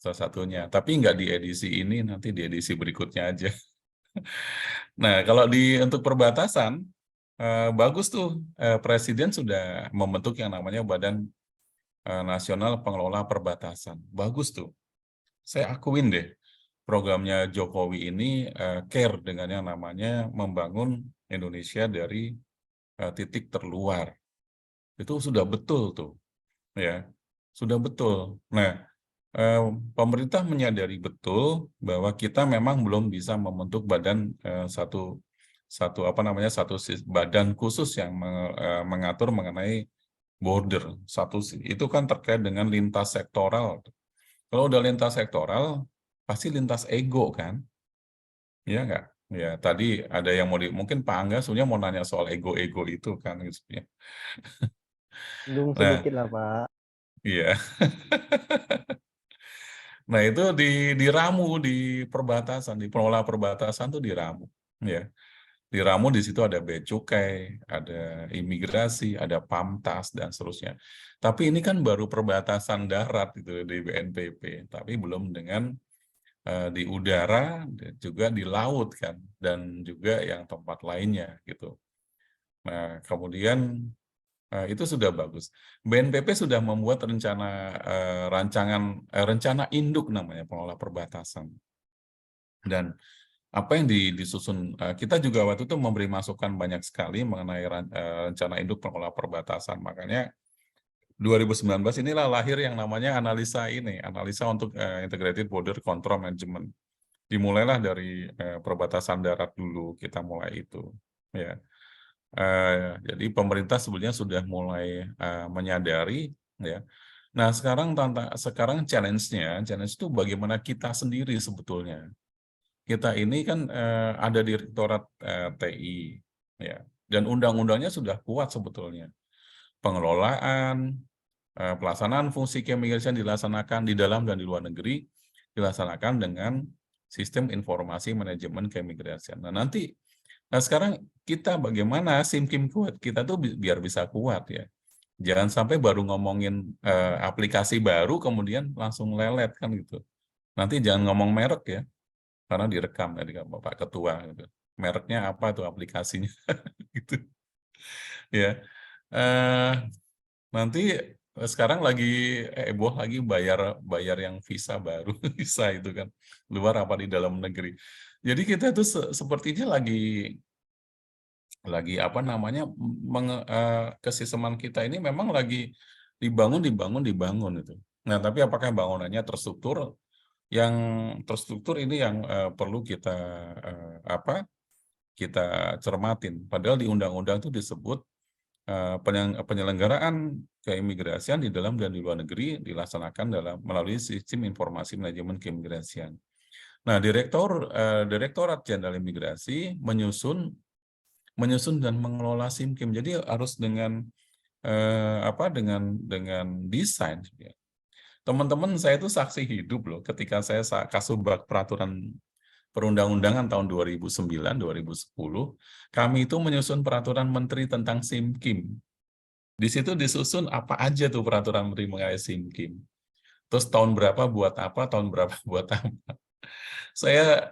salah satunya. Tapi nggak di edisi ini, nanti di edisi berikutnya aja. Nah, kalau untuk perbatasan, bagus tuh, Presiden sudah membentuk yang namanya Badan Nasional Pengelola Perbatasan. Bagus tuh. Saya akuin deh, programnya Jokowi ini care dengan yang namanya membangun Indonesia dari titik terluar. Itu sudah betul tuh, ya, sudah betul. Nah, pemerintah menyadari betul bahwa kita memang belum bisa membentuk badan satu badan khusus yang mengatur mengenai border. Itu kan terkait dengan lintas sektoral. Kalau udah lintas sektoral, pasti lintas ego kan? Iya nggak? Ya, tadi ada yang mungkin Pak Angga sebenarnya mau nanya soal ego-ego itu kan. Ya. Singgung Nah, sedikit lah Pak. iya. Nah, itu diramu di perbatasan, di pengelola perbatasan tuh diramu. Ya. Diramu di situ ada bea cukai, ada imigrasi, ada PAMTAS, dan seterusnya. Tapi ini kan baru perbatasan darat itu di BNPB, tapi belum dengan di udara, juga di laut kan, dan juga yang tempat lainnya gitu. Nah, kemudian itu sudah bagus. BNPB sudah membuat rencana induk namanya pengelola perbatasan. Dan apa yang disusun, kita juga waktu itu memberi masukan banyak sekali mengenai rencana induk pengelola perbatasan. Makanya 2019 inilah lahir yang namanya analisa untuk Integrated Border Control Management. Dimulailah dari perbatasan darat dulu, kita mulai itu. Ya. Jadi pemerintah sebenarnya sudah mulai menyadari, ya. Nah, sekarang challenge itu bagaimana kita sendiri sebetulnya. Kita ini kan ada Direktorat TI, ya, dan undang-undangnya sudah kuat sebetulnya. Pengelolaan, pelaksanaan fungsi keimigrasian dilaksanakan di dalam dan di luar negeri, dilaksanakan dengan sistem informasi manajemen keimigrasian. Nah, sekarang kita bagaimana SIM-KIM kuat kita tuh biar bisa kuat ya. Jangan sampai baru ngomongin aplikasi baru kemudian langsung lelet kan gitu. Nanti jangan ngomong merek ya, karena direkam tadi kan Bapak Ketua gitu. Mereknya apa tuh aplikasinya gitu. Ya. Eh, nanti sekarang lagi heboh lagi bayar yang visa baru, visa itu kan luar apa di dalam negeri. Jadi kita tuh sepertinya lagi apa namanya kesisteman kita ini memang lagi dibangun itu. Nah, tapi apakah bangunannya terstruktur? Yang terstruktur ini yang perlu kita kita cermatin. Padahal di undang-undang itu disebut penyelenggaraan keimigrasian di dalam dan di luar negeri dilaksanakan melalui sistem informasi manajemen keimigrasian. Nah, Direktorat Jenderal Imigrasi menyusun dan mengelola SIM-KIM. Jadi harus dengan desain. Ya. Teman-teman saya itu saksi hidup loh ketika saya Kasubag Peraturan Perundang-undangan tahun 2009-2010, kami itu menyusun peraturan menteri tentang SIM-KIM. Di situ disusun apa aja tuh peraturan menteri mengenai SIM-KIM. Terus tahun berapa buat apa, tahun berapa buat apa. Saya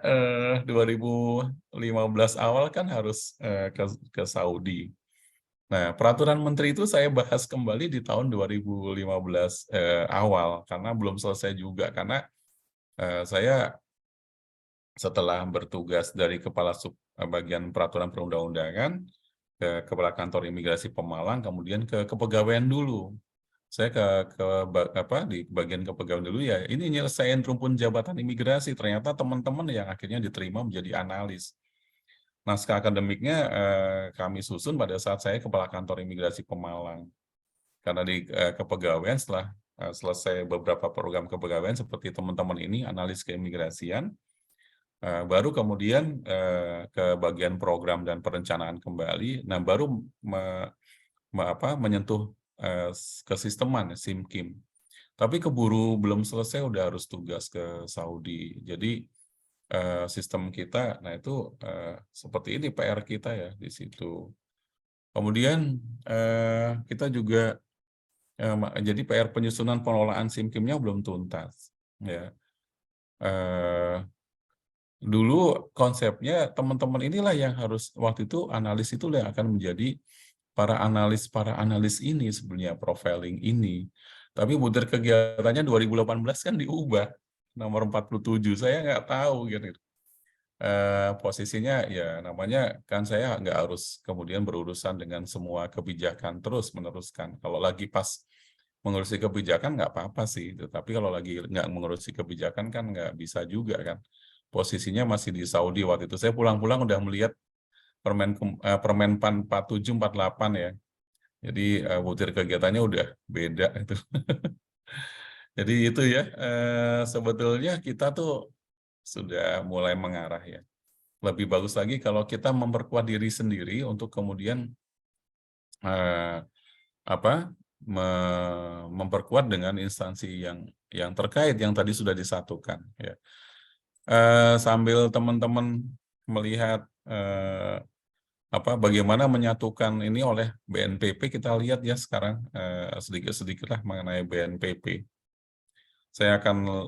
2015 awal kan harus ke Saudi. Nah, peraturan menteri itu saya bahas kembali di tahun 2015 awal, karena belum selesai juga, karena saya setelah bertugas dari Kepala Bagian Peraturan Perundang-undangan ke Kepala Kantor Imigrasi Pemalang, kemudian ke kepegawaian dulu. Saya di bagian kepegawaian dulu ya, ini nyelesain rumpun jabatan imigrasi. Ternyata teman-teman yang akhirnya diterima menjadi analis. Naskah akademiknya kami susun pada saat saya Kepala Kantor Imigrasi Pemalang. Karena di kepegawaian setelah selesai beberapa program kepegawaian seperti teman-teman ini, analis keimigrasian, baru kemudian ke bagian program dan perencanaan kembali, nah baru menyentuh kesisteman SIM-KIM. Tapi keburu belum selesai udah harus tugas ke Saudi. Jadi sistem kita, nah itu seperti ini PR kita ya di situ. Kemudian kita juga jadi PR penyusunan pengelolaan SIM-KIM-nya belum tuntas. Ya. Dulu konsepnya teman-teman inilah yang harus waktu itu analis itulah yang akan menjadi para analis ini sebenarnya profiling ini. Tapi butir kegiatannya 2018 kan diubah nomor 47, saya nggak tahu gitu. Posisinya ya namanya kan saya nggak harus kemudian berurusan dengan semua kebijakan terus meneruskan. Kalau lagi pas mengurusi kebijakan nggak apa-apa sih, tapi kalau lagi nggak mengurusi kebijakan kan nggak bisa juga kan. Posisinya masih di Saudi waktu itu. Saya pulang-pulang udah melihat Permenpan 47-48 ya. Jadi butir kegiatannya udah beda itu. Jadi itu ya, sebetulnya kita tuh sudah mulai mengarah ya. Lebih bagus lagi kalau kita memperkuat diri sendiri untuk kemudian memperkuat dengan instansi yang terkait yang tadi sudah disatukan ya. Sambil teman-teman melihat bagaimana menyatukan ini oleh BNPP, kita lihat ya sekarang sedikit-sedikit lah mengenai BNPP. Saya akan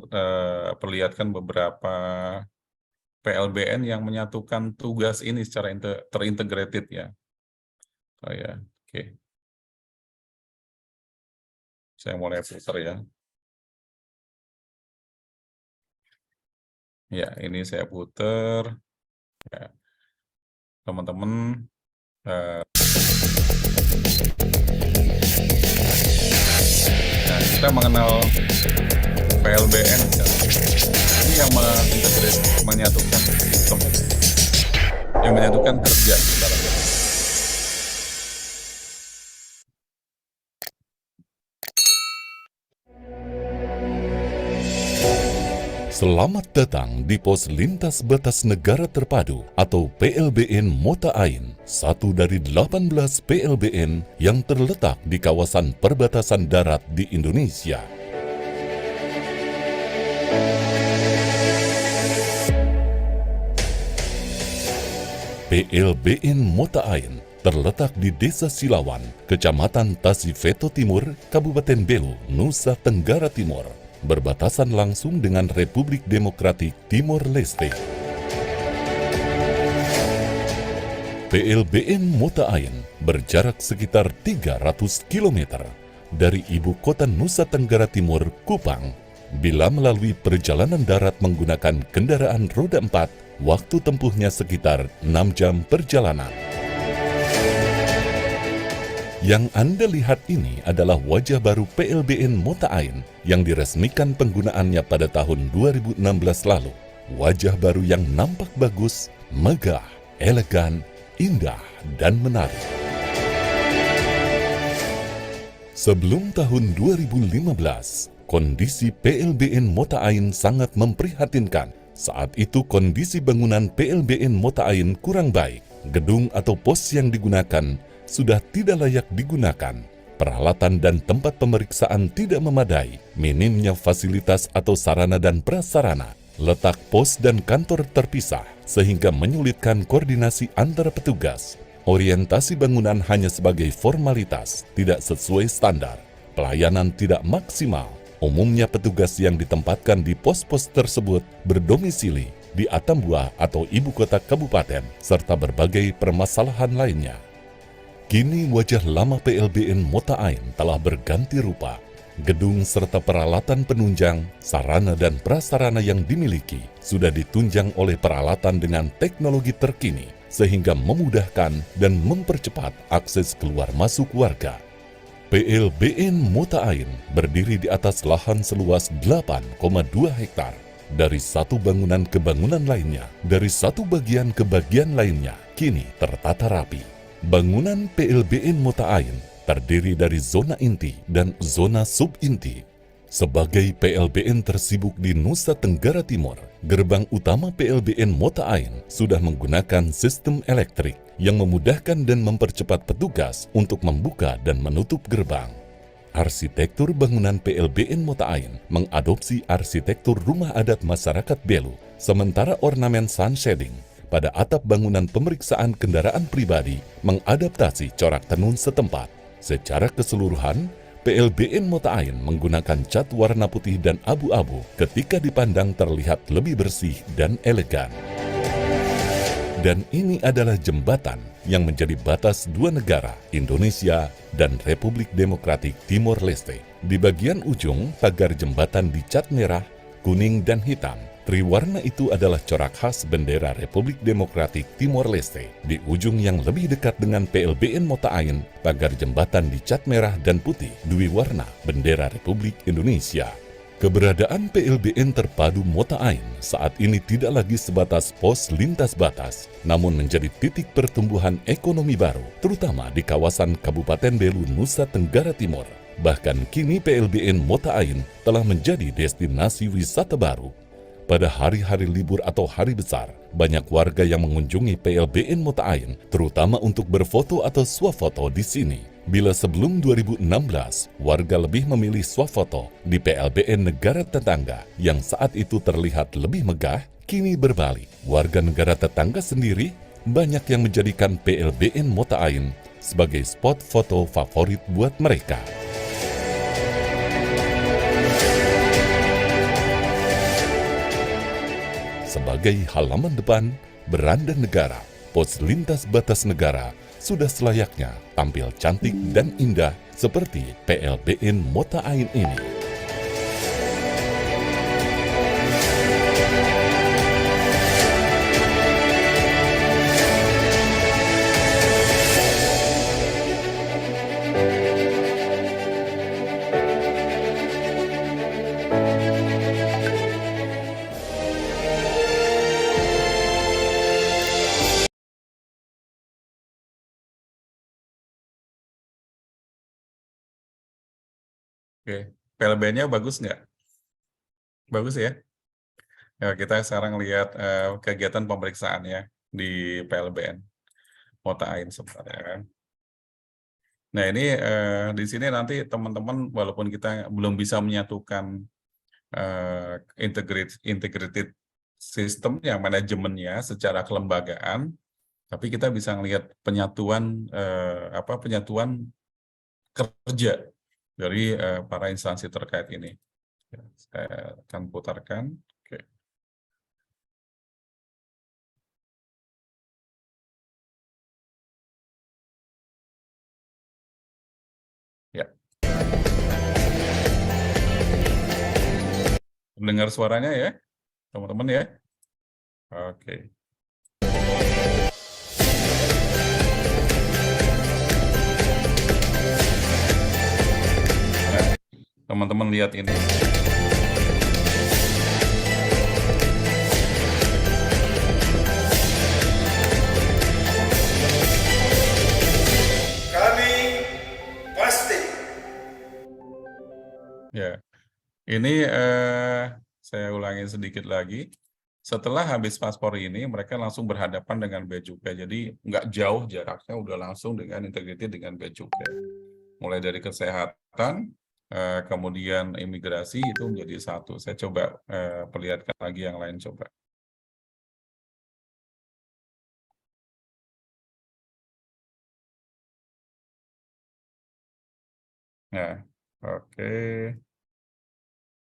perlihatkan beberapa PLBN yang menyatukan tugas ini secara terintegrated ya. Oke. Saya mulai putar ya. Ya, ini saya putar. Ya. Teman-teman nah, kita mengenal PLBN ya. Ini yang menyatukan sistem, yang menyatukan kerja. Selamat datang di Pos Lintas Batas Negara Terpadu atau PLBN Mota Ain, satu dari 18 PLBN yang terletak di kawasan perbatasan darat di Indonesia. PLBN Mota Ain terletak di Desa Silawan, Kecamatan Tasifeto Timur, Kabupaten Belu, Nusa Tenggara Timur, berbatasan langsung dengan Republik Demokratik Timor Leste. PLBN Mota Ain berjarak sekitar 300 km dari ibu kota Nusa Tenggara Timur, Kupang. Bila melalui perjalanan darat menggunakan kendaraan roda 4, waktu tempuhnya sekitar 6 jam perjalanan. Yang Anda lihat ini adalah wajah baru PLBN Mota Ain yang diresmikan penggunaannya pada tahun 2016 lalu. Wajah baru yang nampak bagus, megah, elegan, indah, dan menarik. Sebelum tahun 2015, kondisi PLBN Mota Ain sangat memprihatinkan. Saat itu kondisi bangunan PLBN Mota Ain kurang baik. Gedung atau pos yang digunakan sudah tidak layak digunakan. Peralatan dan tempat pemeriksaan tidak memadai. Minimnya fasilitas atau sarana dan prasarana. Letak pos dan kantor terpisah sehingga menyulitkan koordinasi antara petugas. Orientasi bangunan hanya sebagai formalitas, tidak sesuai standar. Pelayanan tidak maksimal. Umumnya petugas yang ditempatkan di pos-pos tersebut berdomisili di Atambua atau ibu kota kabupaten, serta berbagai permasalahan lainnya. Kini wajah lama PLBN Mota Ain telah berganti rupa. Gedung serta peralatan penunjang, sarana dan prasarana yang dimiliki sudah ditunjang oleh peralatan dengan teknologi terkini, sehingga memudahkan dan mempercepat akses keluar masuk warga. PLBN Mota Ain berdiri di atas lahan seluas 8,2 hektar. Dari satu bangunan ke bangunan lainnya, dari satu bagian ke bagian lainnya, kini tertata rapi. Bangunan PLBN Mota Ain terdiri dari zona inti dan zona subinti. Sebagai PLBN tersibuk di Nusa Tenggara Timur, gerbang utama PLBN Mota Ain sudah menggunakan sistem elektrik yang memudahkan dan mempercepat petugas untuk membuka dan menutup gerbang. Arsitektur bangunan PLBN Mota Ain mengadopsi arsitektur rumah adat masyarakat Belu, sementara ornamen sun shading pada atap bangunan pemeriksaan kendaraan pribadi mengadaptasi corak tenun setempat. Secara keseluruhan, PLBN Mota Ain menggunakan cat warna putih dan abu-abu ketika dipandang terlihat lebih bersih dan elegan. Dan ini adalah jembatan yang menjadi batas dua negara, Indonesia dan Republik Demokratik Timor Leste. Di bagian ujung, pagar jembatan dicat merah, kuning, dan hitam. Triwarna itu adalah corak khas bendera Republik Demokratik Timor Leste. Di ujung yang lebih dekat dengan PLBN Mota Ain, pagar jembatan dicat merah dan putih, dwi warna bendera Republik Indonesia. Keberadaan PLBN Terpadu Mota Ain saat ini tidak lagi sebatas pos lintas batas, namun menjadi titik pertumbuhan ekonomi baru, terutama di kawasan Kabupaten Belu, Nusa Tenggara Timur. Bahkan kini PLBN Mota Ain telah menjadi destinasi wisata baru. Pada hari-hari libur atau hari besar, banyak warga yang mengunjungi PLBN Mota Ain, terutama untuk berfoto atau swafoto di sini. Bila sebelum 2016, warga lebih memilih swafoto di PLBN negara tetangga yang saat itu terlihat lebih megah, kini berbalik. Warga negara tetangga sendiri banyak yang menjadikan PLBN Mota Ain sebagai spot foto favorit buat mereka. Sebagai halaman depan, beranda negara, pos lintas batas negara sudah selayaknya tampil cantik dan indah seperti PLBN Mota Ain ini. Oke, PLBN-nya bagus nggak? Bagus ya. Ya, kita sekarang lihat kegiatan pemeriksaan ya di PLBN Mota Ain sebenarnya kan. Nah ini di sini nanti teman-teman walaupun kita belum bisa menyatukan integrated sistemnya, manajemennya secara kelembagaan, tapi kita bisa melihat penyatuan penyatuan kerja dari para instansi terkait ini. Ya, saya akan putarkan. Oke. Ya. Mendengar suaranya ya, teman-teman ya. Oke. Nah, teman-teman lihat ini. Kami pasti. Ya, ini saya ulangi sedikit lagi. Setelah habis paspor ini, mereka langsung berhadapan dengan bea cukai. Jadi nggak jauh jaraknya, udah langsung dengan integriti dengan bea cukai. Mulai dari kesehatan, kemudian imigrasi itu menjadi satu. Saya coba perlihatkan lagi yang lain coba. Nah, oke.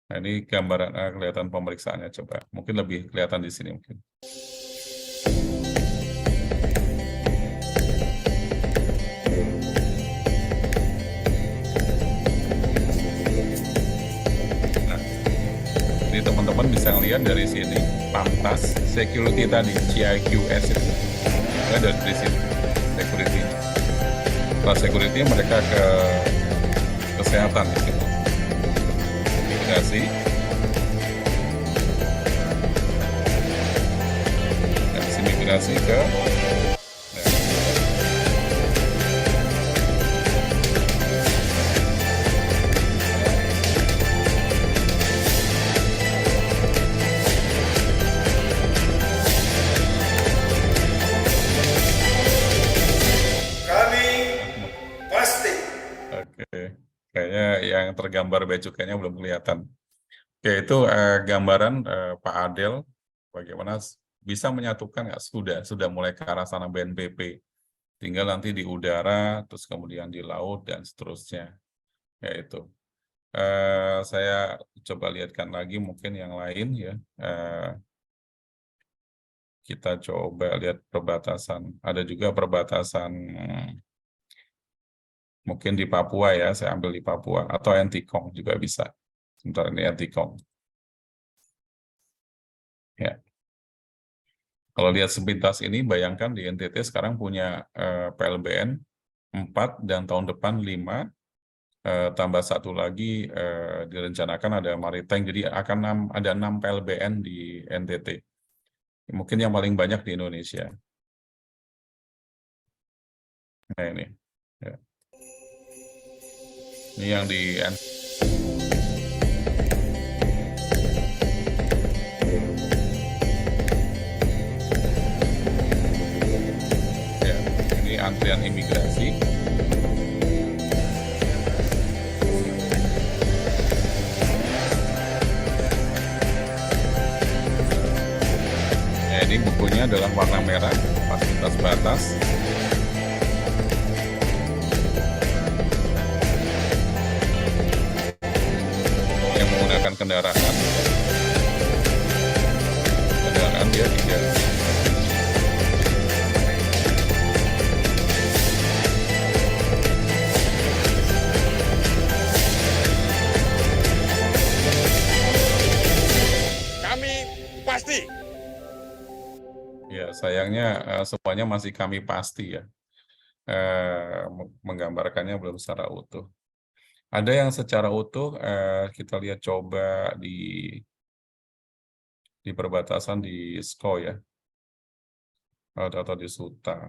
Nah, ini gambaran kelihatan pemeriksaannya coba. Mungkin lebih kelihatan di sini mungkin. Nah, ini teman-teman bisa lihat dari sini. Pantas security tadi, CIQS itu. Nah, dari sini, security. Setelah security mereka ke kesehatan di situ. Imigrasi. Habis imigrasi ke Kami pasti. Oke, kayaknya yang tergambar bea cukainya belum kelihatan. Oke, itu gambaran Pak Adel bagaimana bisa menyatukan nggak sudah mulai ke arah sana BNPB. Tinggal nanti di udara, terus kemudian di laut dan seterusnya. Yaitu saya coba lihatkan lagi mungkin yang lain ya. Kita coba lihat perbatasan. Ada juga perbatasan mungkin di Papua ya, saya ambil di Papua atau Antikong juga bisa. Sebentar ini Antikong. Ya. Kalau lihat sepintas ini, bayangkan di NTT sekarang punya PLBN 4 dan tahun depan 5, tambah satu lagi direncanakan ada Maritime, jadi akan ada 6 PLBN di NTT. Mungkin yang paling banyak di Indonesia. Nah ini. Ya. Ini yang di ya, ini antrian imigrasi. Ya, ini bukunya adalah warna merah, fasilitas batas. Yang menggunakan kendaraan dia 3. Kami pasti. Ya, sayangnya semuanya masih kami pasti ya. Menggambarkannya belum secara utuh. Ada yang secara utuh kita lihat coba di perbatasan di SKO ya. Atau di Suta.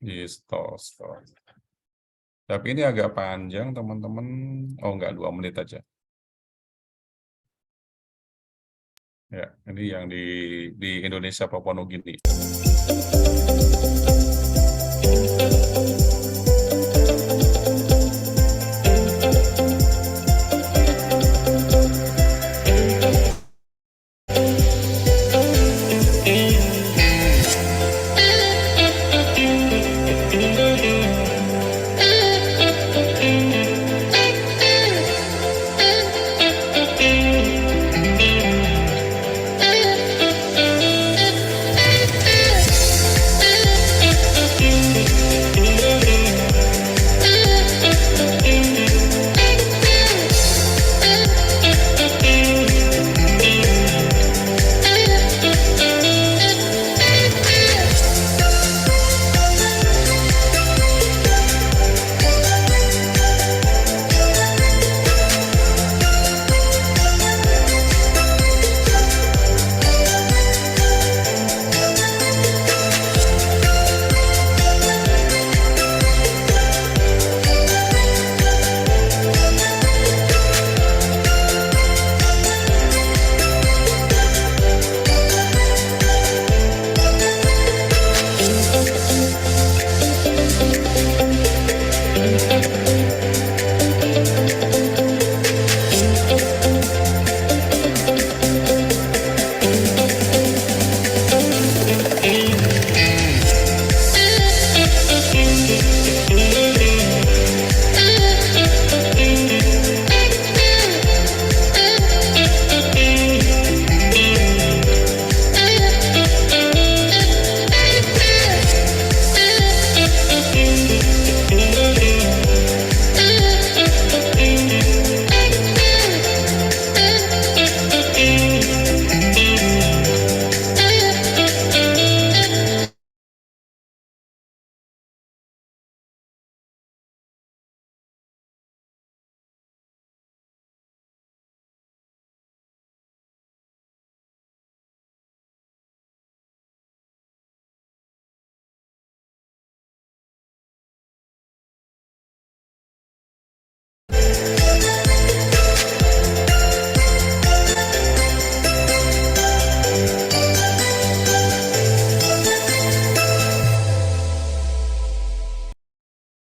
Di store. Tapi ini agak panjang, teman-teman. Oh, enggak, 2 menit aja. Ya, ini yang di Indonesia Papua Nugini.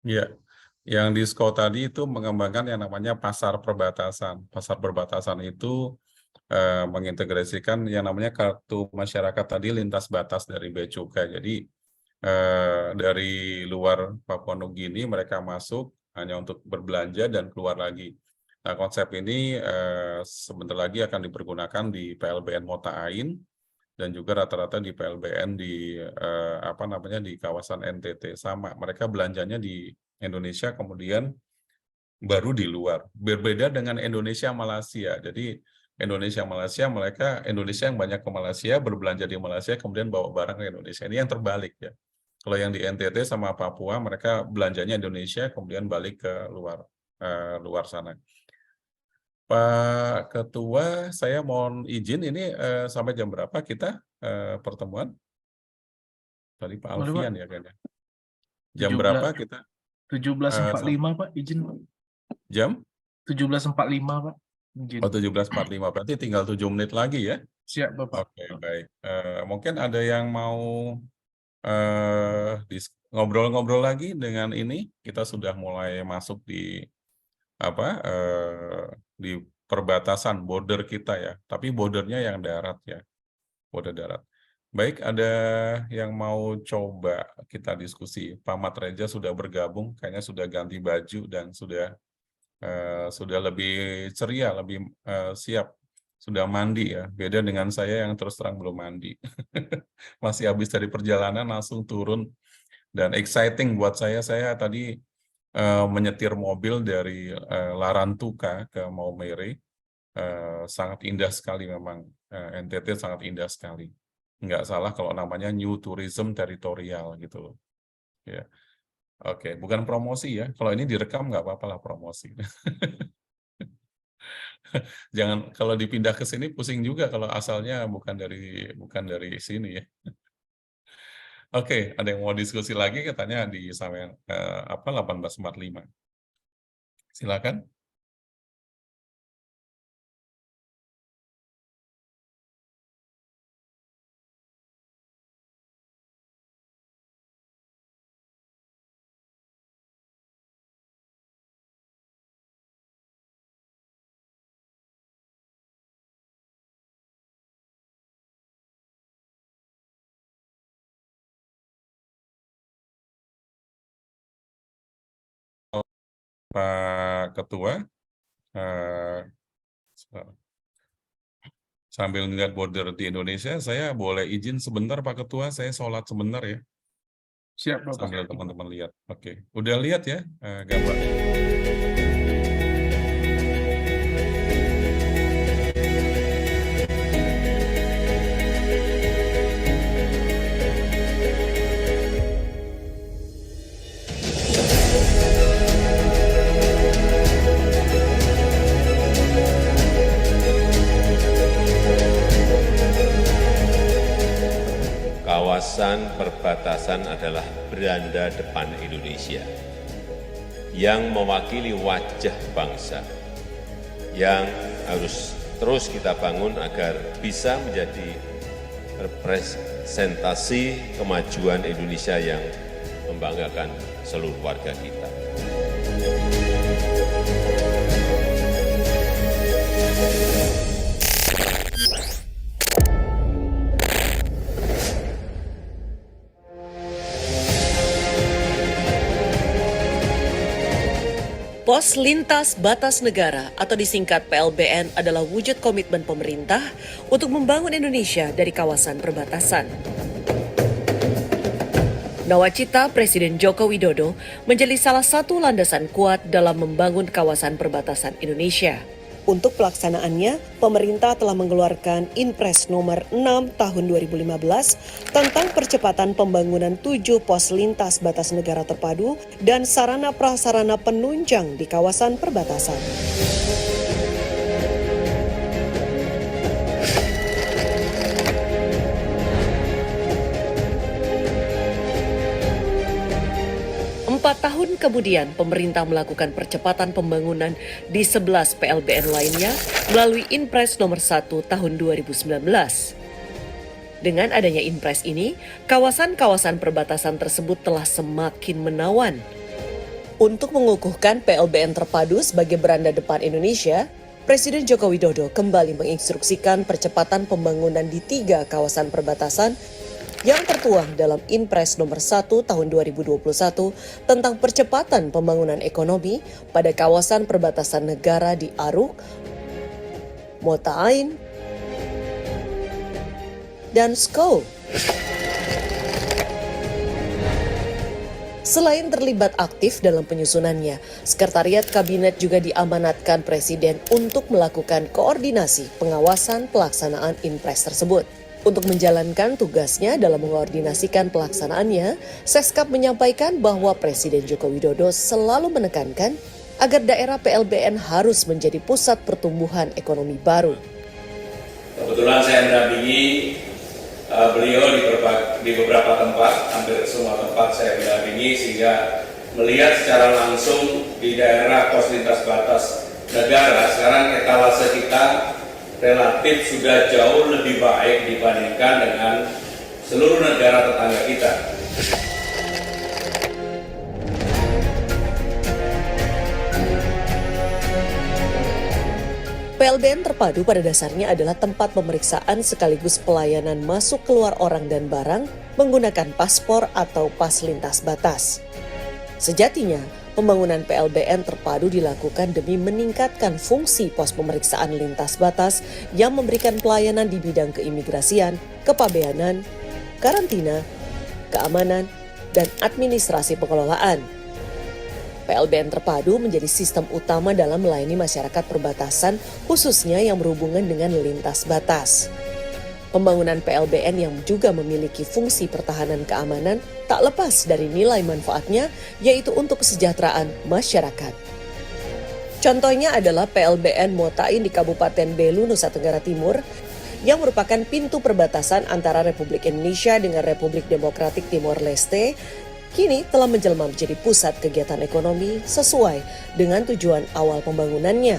Ya, yang di SKO tadi itu mengembangkan yang namanya pasar perbatasan. Pasar perbatasan itu mengintegrasikan yang namanya kartu masyarakat tadi lintas batas dari Bea Cukai. Jadi dari luar Papua Nugini mereka masuk hanya untuk berbelanja dan keluar lagi. Nah, konsep ini sebentar lagi akan dipergunakan di PLBN Mota Ain dan juga rata-rata di PLBN di apa namanya di kawasan NTT sama. Mereka belanjanya di Indonesia kemudian baru di luar. Berbeda dengan Indonesia Malaysia. Jadi Indonesia Malaysia Indonesia yang banyak ke Malaysia berbelanja di Malaysia kemudian bawa barang ke Indonesia. Ini yang terbalik ya. Kalau yang di NTT sama Papua mereka belanjanya Indonesia kemudian balik ke luar sana. Pak Ketua, saya mohon izin ini sampai jam berapa kita pertemuan? Tadi Pak Boleh, Alfian Pak. ya kayaknya. Jam berapa kita? 17.45 Pak, izin Pak. Jam? 17.45 Pak. Izin. Oh, 17.45, berarti tinggal 7 menit lagi ya? Siap Bapak. Oke, baik. Mungkin ada yang mau ngobrol-ngobrol lagi dengan ini. Kita sudah mulai masuk di di perbatasan border kita ya. Tapi bordernya yang darat ya. Border darat. Baik, ada yang mau coba kita diskusi. Pak Mat Reja sudah bergabung, kayaknya sudah ganti baju dan sudah lebih ceria, lebih siap, sudah mandi ya. Beda dengan saya yang terus terang belum mandi. Masih habis dari perjalanan langsung turun dan exciting buat saya tadi menyetir mobil dari Larantuka ke Maumere. Sangat indah sekali memang. NTT sangat indah sekali. Nggak salah kalau namanya New Tourism Territorial gitu loh. Ya. Oke, bukan promosi ya. Kalau ini direkam nggak apa-apa lah promosi. Jangan kalau dipindah ke sini pusing juga kalau asalnya bukan dari sini ya. Oke, ada yang mau diskusi lagi katanya di sampai 1845. Silakan. Pak Ketua, sambil melihat border di Indonesia, saya boleh izin sebentar Pak Ketua, saya sholat sebentar ya, Siap, Bapak. sambil teman-teman lihat. Oke, udah lihat ya gambar. Kawasan perbatasan adalah beranda depan Indonesia yang mewakili wajah bangsa yang harus terus kita bangun agar bisa menjadi representasi kemajuan Indonesia yang membanggakan seluruh warga kita. Pos Lintas Batas Negara atau disingkat PLBN adalah wujud komitmen pemerintah untuk membangun Indonesia dari kawasan perbatasan. Nawacita Presiden Joko Widodo menjadi salah satu landasan kuat dalam membangun kawasan perbatasan Indonesia. Untuk pelaksanaannya, pemerintah telah mengeluarkan Inpres nomor 6 tahun 2015 tentang percepatan pembangunan 7 pos lintas batas negara terpadu dan sarana prasarana penunjang di kawasan perbatasan. Tahun kemudian, pemerintah melakukan percepatan pembangunan di 11 PLBN lainnya melalui Inpres nomor 1 tahun 2019. Dengan adanya Inpres ini, kawasan-kawasan perbatasan tersebut telah semakin menawan. Untuk mengukuhkan PLBN terpadu sebagai beranda depan Indonesia, Presiden Joko Widodo kembali menginstruksikan percepatan pembangunan di 3 kawasan perbatasan yang tertuang dalam Inpres nomor 1 tahun 2021 tentang percepatan pembangunan ekonomi pada kawasan perbatasan negara di Aruk, Mota Ain, dan Skou. Selain terlibat aktif dalam penyusunannya, Sekretariat Kabinet juga diamanatkan Presiden untuk melakukan koordinasi pengawasan pelaksanaan Inpres tersebut. Untuk menjalankan tugasnya dalam mengkoordinasikan pelaksanaannya, Seskap menyampaikan bahwa Presiden Joko Widodo selalu menekankan agar daerah PLBN harus menjadi pusat pertumbuhan ekonomi baru. Kebetulan saya mendampingi beliau di beberapa tempat, hampir semua tempat saya mendampingi, sehingga melihat secara langsung di daerah pos lintas batas negara, sekarang etalase kita relatif sudah jauh lebih baik dibandingkan dengan seluruh negara tetangga kita. PLBN terpadu pada dasarnya adalah tempat pemeriksaan sekaligus pelayanan masuk keluar orang dan barang menggunakan paspor atau pas lintas batas. Sejatinya, pembangunan PLBN terpadu dilakukan demi meningkatkan fungsi pos pemeriksaan lintas batas yang memberikan pelayanan di bidang keimigrasian, kepabeanan, karantina, keamanan, dan administrasi pengelolaan. PLBN terpadu menjadi sistem utama dalam melayani masyarakat perbatasan, khususnya yang berhubungan dengan lintas batas. Pembangunan PLBN yang juga memiliki fungsi pertahanan keamanan tak lepas dari nilai manfaatnya, yaitu untuk kesejahteraan masyarakat. Contohnya adalah PLBN Mota Ain di Kabupaten Belu, Nusa Tenggara Timur, yang merupakan pintu perbatasan antara Republik Indonesia dengan Republik Demokratik Timor Leste, kini telah menjelma menjadi pusat kegiatan ekonomi sesuai dengan tujuan awal pembangunannya.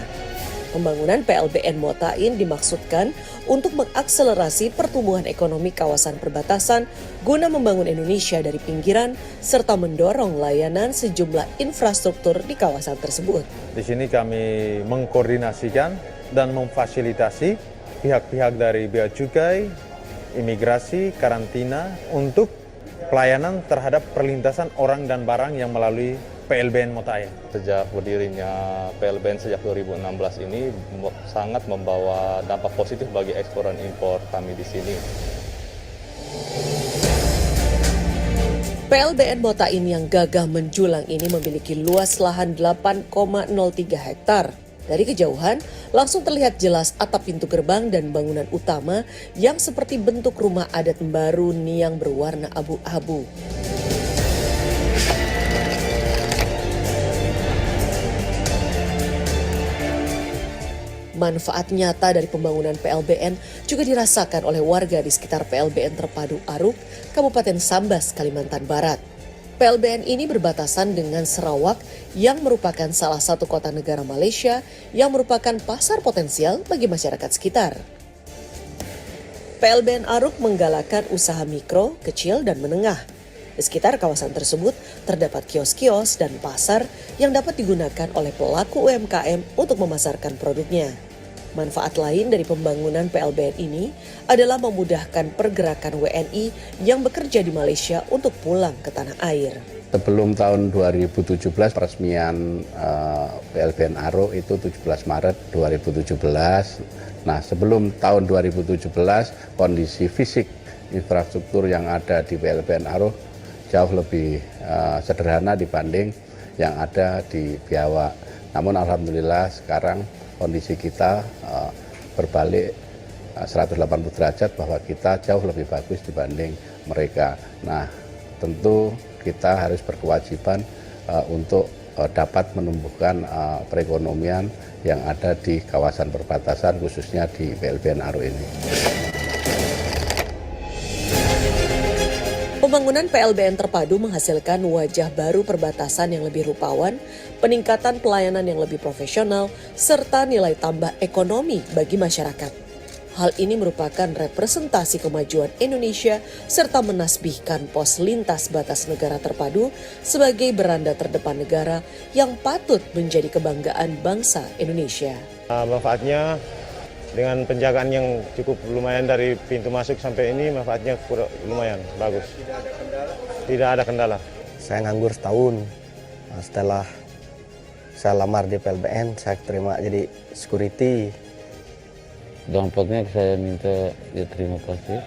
Pembangunan PLBN Motain dimaksudkan untuk mengakselerasi pertumbuhan ekonomi kawasan perbatasan guna membangun Indonesia dari pinggiran serta mendorong layanan sejumlah infrastruktur di kawasan tersebut. Di sini kami mengkoordinasikan dan memfasilitasi pihak-pihak dari bea cukai, imigrasi, karantina untuk pelayanan terhadap perlintasan orang dan barang yang melalui PLBN Motain. Sejak berdirinya PLBN sejak 2016 ini sangat membawa dampak positif bagi ekspor dan impor kami di sini. PLBN Motain yang gagah menjulang ini memiliki luas lahan 8,03 hektar. Dari kejauhan, langsung terlihat jelas atap pintu gerbang dan bangunan utama yang seperti bentuk rumah adat Mbaru Niang berwarna abu-abu. Manfaat nyata dari pembangunan PLBN juga dirasakan oleh warga di sekitar PLBN Terpadu Aruk, Kabupaten Sambas, Kalimantan Barat. PLBN ini berbatasan dengan Sarawak yang merupakan salah satu kota negara Malaysia yang merupakan pasar potensial bagi masyarakat sekitar. PLBN Aruk menggalakkan usaha mikro, kecil, dan menengah. Di sekitar kawasan tersebut terdapat kios-kios dan pasar yang dapat digunakan oleh pelaku UMKM untuk memasarkan produknya. Manfaat lain dari pembangunan PLBN ini adalah memudahkan pergerakan WNI yang bekerja di Malaysia untuk pulang ke tanah air. Sebelum tahun 2017 peresmian PLBN Aruk itu 17 Maret 2017. Nah, sebelum tahun 2017 kondisi fisik infrastruktur yang ada di PLBN Aruk jauh lebih sederhana dibanding yang ada di Biawak. Namun alhamdulillah sekarang kondisi kita berbalik 180 derajat bahwa kita jauh lebih bagus dibanding mereka. Nah, tentu kita harus berkewajiban untuk dapat menumbuhkan perekonomian yang ada di kawasan perbatasan khususnya di PLBN Aruk ini. Pembangunan PLBN Terpadu menghasilkan wajah baru perbatasan yang lebih rupawan, peningkatan pelayanan yang lebih profesional, serta nilai tambah ekonomi bagi masyarakat. Hal ini merupakan representasi kemajuan Indonesia serta menasbihkan pos lintas batas negara terpadu sebagai beranda terdepan negara yang patut menjadi kebanggaan bangsa Indonesia. Manfaatnya dengan penjagaan yang cukup lumayan dari pintu masuk sampai ini, manfaatnya lumayan bagus. Tidak ada kendala. Saya nganggur setahun. Setelah saya lamar di PLBN, saya terima jadi security. Dampaknya saya minta terima kasih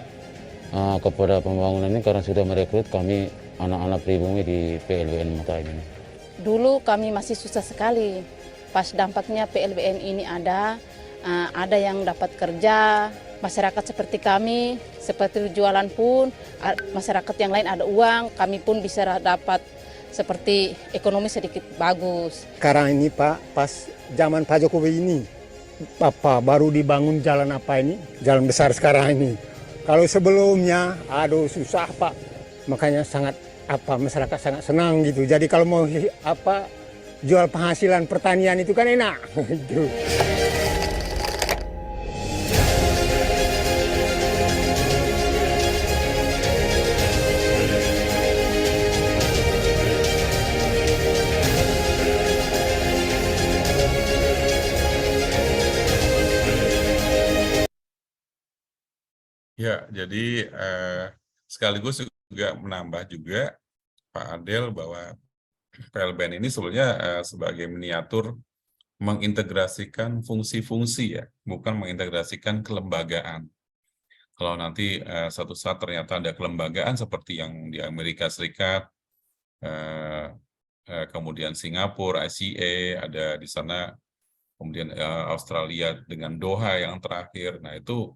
kepada pembangunan ini karena sudah merekrut kami anak-anak pribumi di PLBN Motain ini. Dulu kami masih susah sekali. Pas dampaknya PLBN ini ada yang dapat kerja, masyarakat seperti kami, seperti jualan pun, masyarakat yang lain ada uang, kami pun bisa dapat seperti ekonomi sedikit bagus. Sekarang ini Pak, pas zaman Pak Jokowi ini, baru dibangun jalan apa ini, jalan besar sekarang ini. Kalau sebelumnya, aduh susah Pak, makanya sangat masyarakat sangat senang gitu. Jadi kalau mau jual penghasilan pertanian itu kan enak. Gitu. Ya, jadi sekaligus juga menambah juga Pak Adel bahwa PLBN ini sebenarnya sebagai miniatur mengintegrasikan fungsi-fungsi ya, bukan mengintegrasikan kelembagaan. Kalau nanti suatu saat ternyata ada kelembagaan seperti yang di Amerika Serikat, kemudian Singapura, ICA, ada di sana, kemudian Australia dengan Doha yang terakhir. Nah itu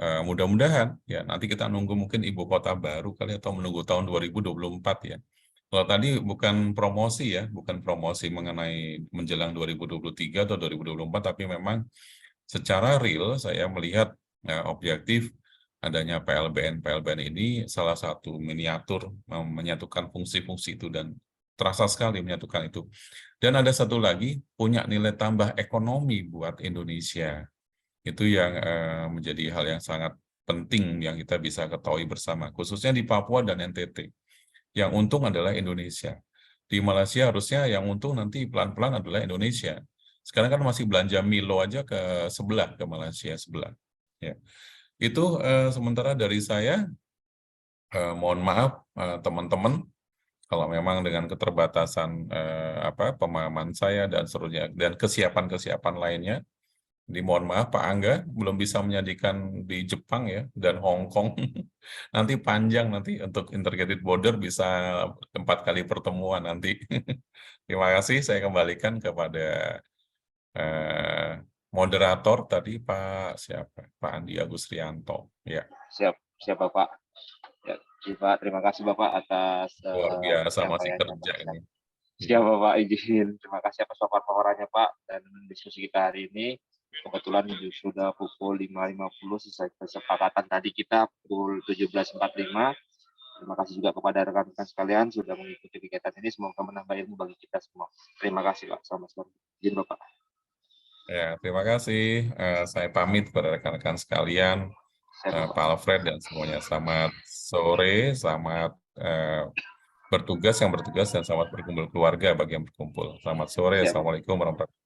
mudah-mudahan ya nanti kita nunggu mungkin ibu kota baru kali atau menunggu tahun 2024 ya. Kalau tadi bukan promosi ya, bukan promosi mengenai menjelang 2023 atau 2024, tapi memang secara real saya melihat objektif adanya PLBN ini salah satu miniatur menyatukan fungsi-fungsi itu dan terasa sekali menyatukan itu. Dan ada satu lagi, punya nilai tambah ekonomi buat Indonesia. Itu yang menjadi hal yang sangat penting yang kita bisa ketahui bersama, khususnya di Papua dan NTT. Yang untung adalah Indonesia. Di Malaysia harusnya yang untung nanti pelan-pelan adalah Indonesia. Sekarang kan masih belanja Milo aja ke sebelah, ke Malaysia sebelah. Ya. Itu sementara dari saya, mohon maaf teman-teman, kalau memang dengan keterbatasan pemahaman saya dan seterusnya dan kesiapan-kesiapan lainnya, dimohon maaf Pak Angga belum bisa menyajikan di Jepang ya dan Hong Kong. Nanti panjang nanti untuk integrated border bisa 4 kali pertemuan nanti. Terima kasih, saya kembalikan kepada moderator tadi Pak Andi Agustrianto. Ya. Siap Bapak. Ya, Pak, terima kasih Bapak atas luar biasa masih kerja ini. Siap Bapak, izin. Terima kasih atas paparannya Pak dan diskusi kita hari ini. Kebetulan sudah pukul 5.50 sesuai kesepakatan tadi kita pukul 17.45. Terima kasih juga kepada rekan-rekan sekalian sudah mengikuti kegiatan ini. Semoga menambah ilmu bagi kita semua. Terima kasih Pak. Selamat sore. Izin Bapak. Ya, terima kasih. Saya pamit kepada rekan-rekan sekalian. Pak Alfred dan semuanya selamat sore, selamat bertugas yang bertugas dan selamat berkumpul keluarga bagi yang berkumpul. Selamat sore, assalamualaikum warahmatullahi wabarakatuh.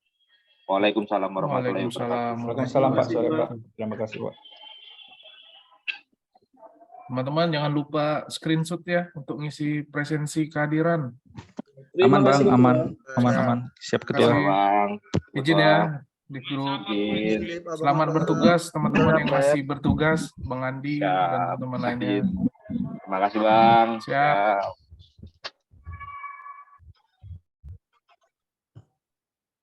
Waalaikumsalam warahmatullahi wabarakatuh. Waalaikumsalam Pak sore Pak. Terima kasih Pak. Teman-teman jangan lupa screenshot ya untuk ngisi presensi kehadiran. Aman Bang, aman. Siap Ketua. Izin ya di grup. Selamat bertugas teman-teman yang masih bertugas, Bang Andi dan teman-teman lainnya. Terima kasih Bang. Siap.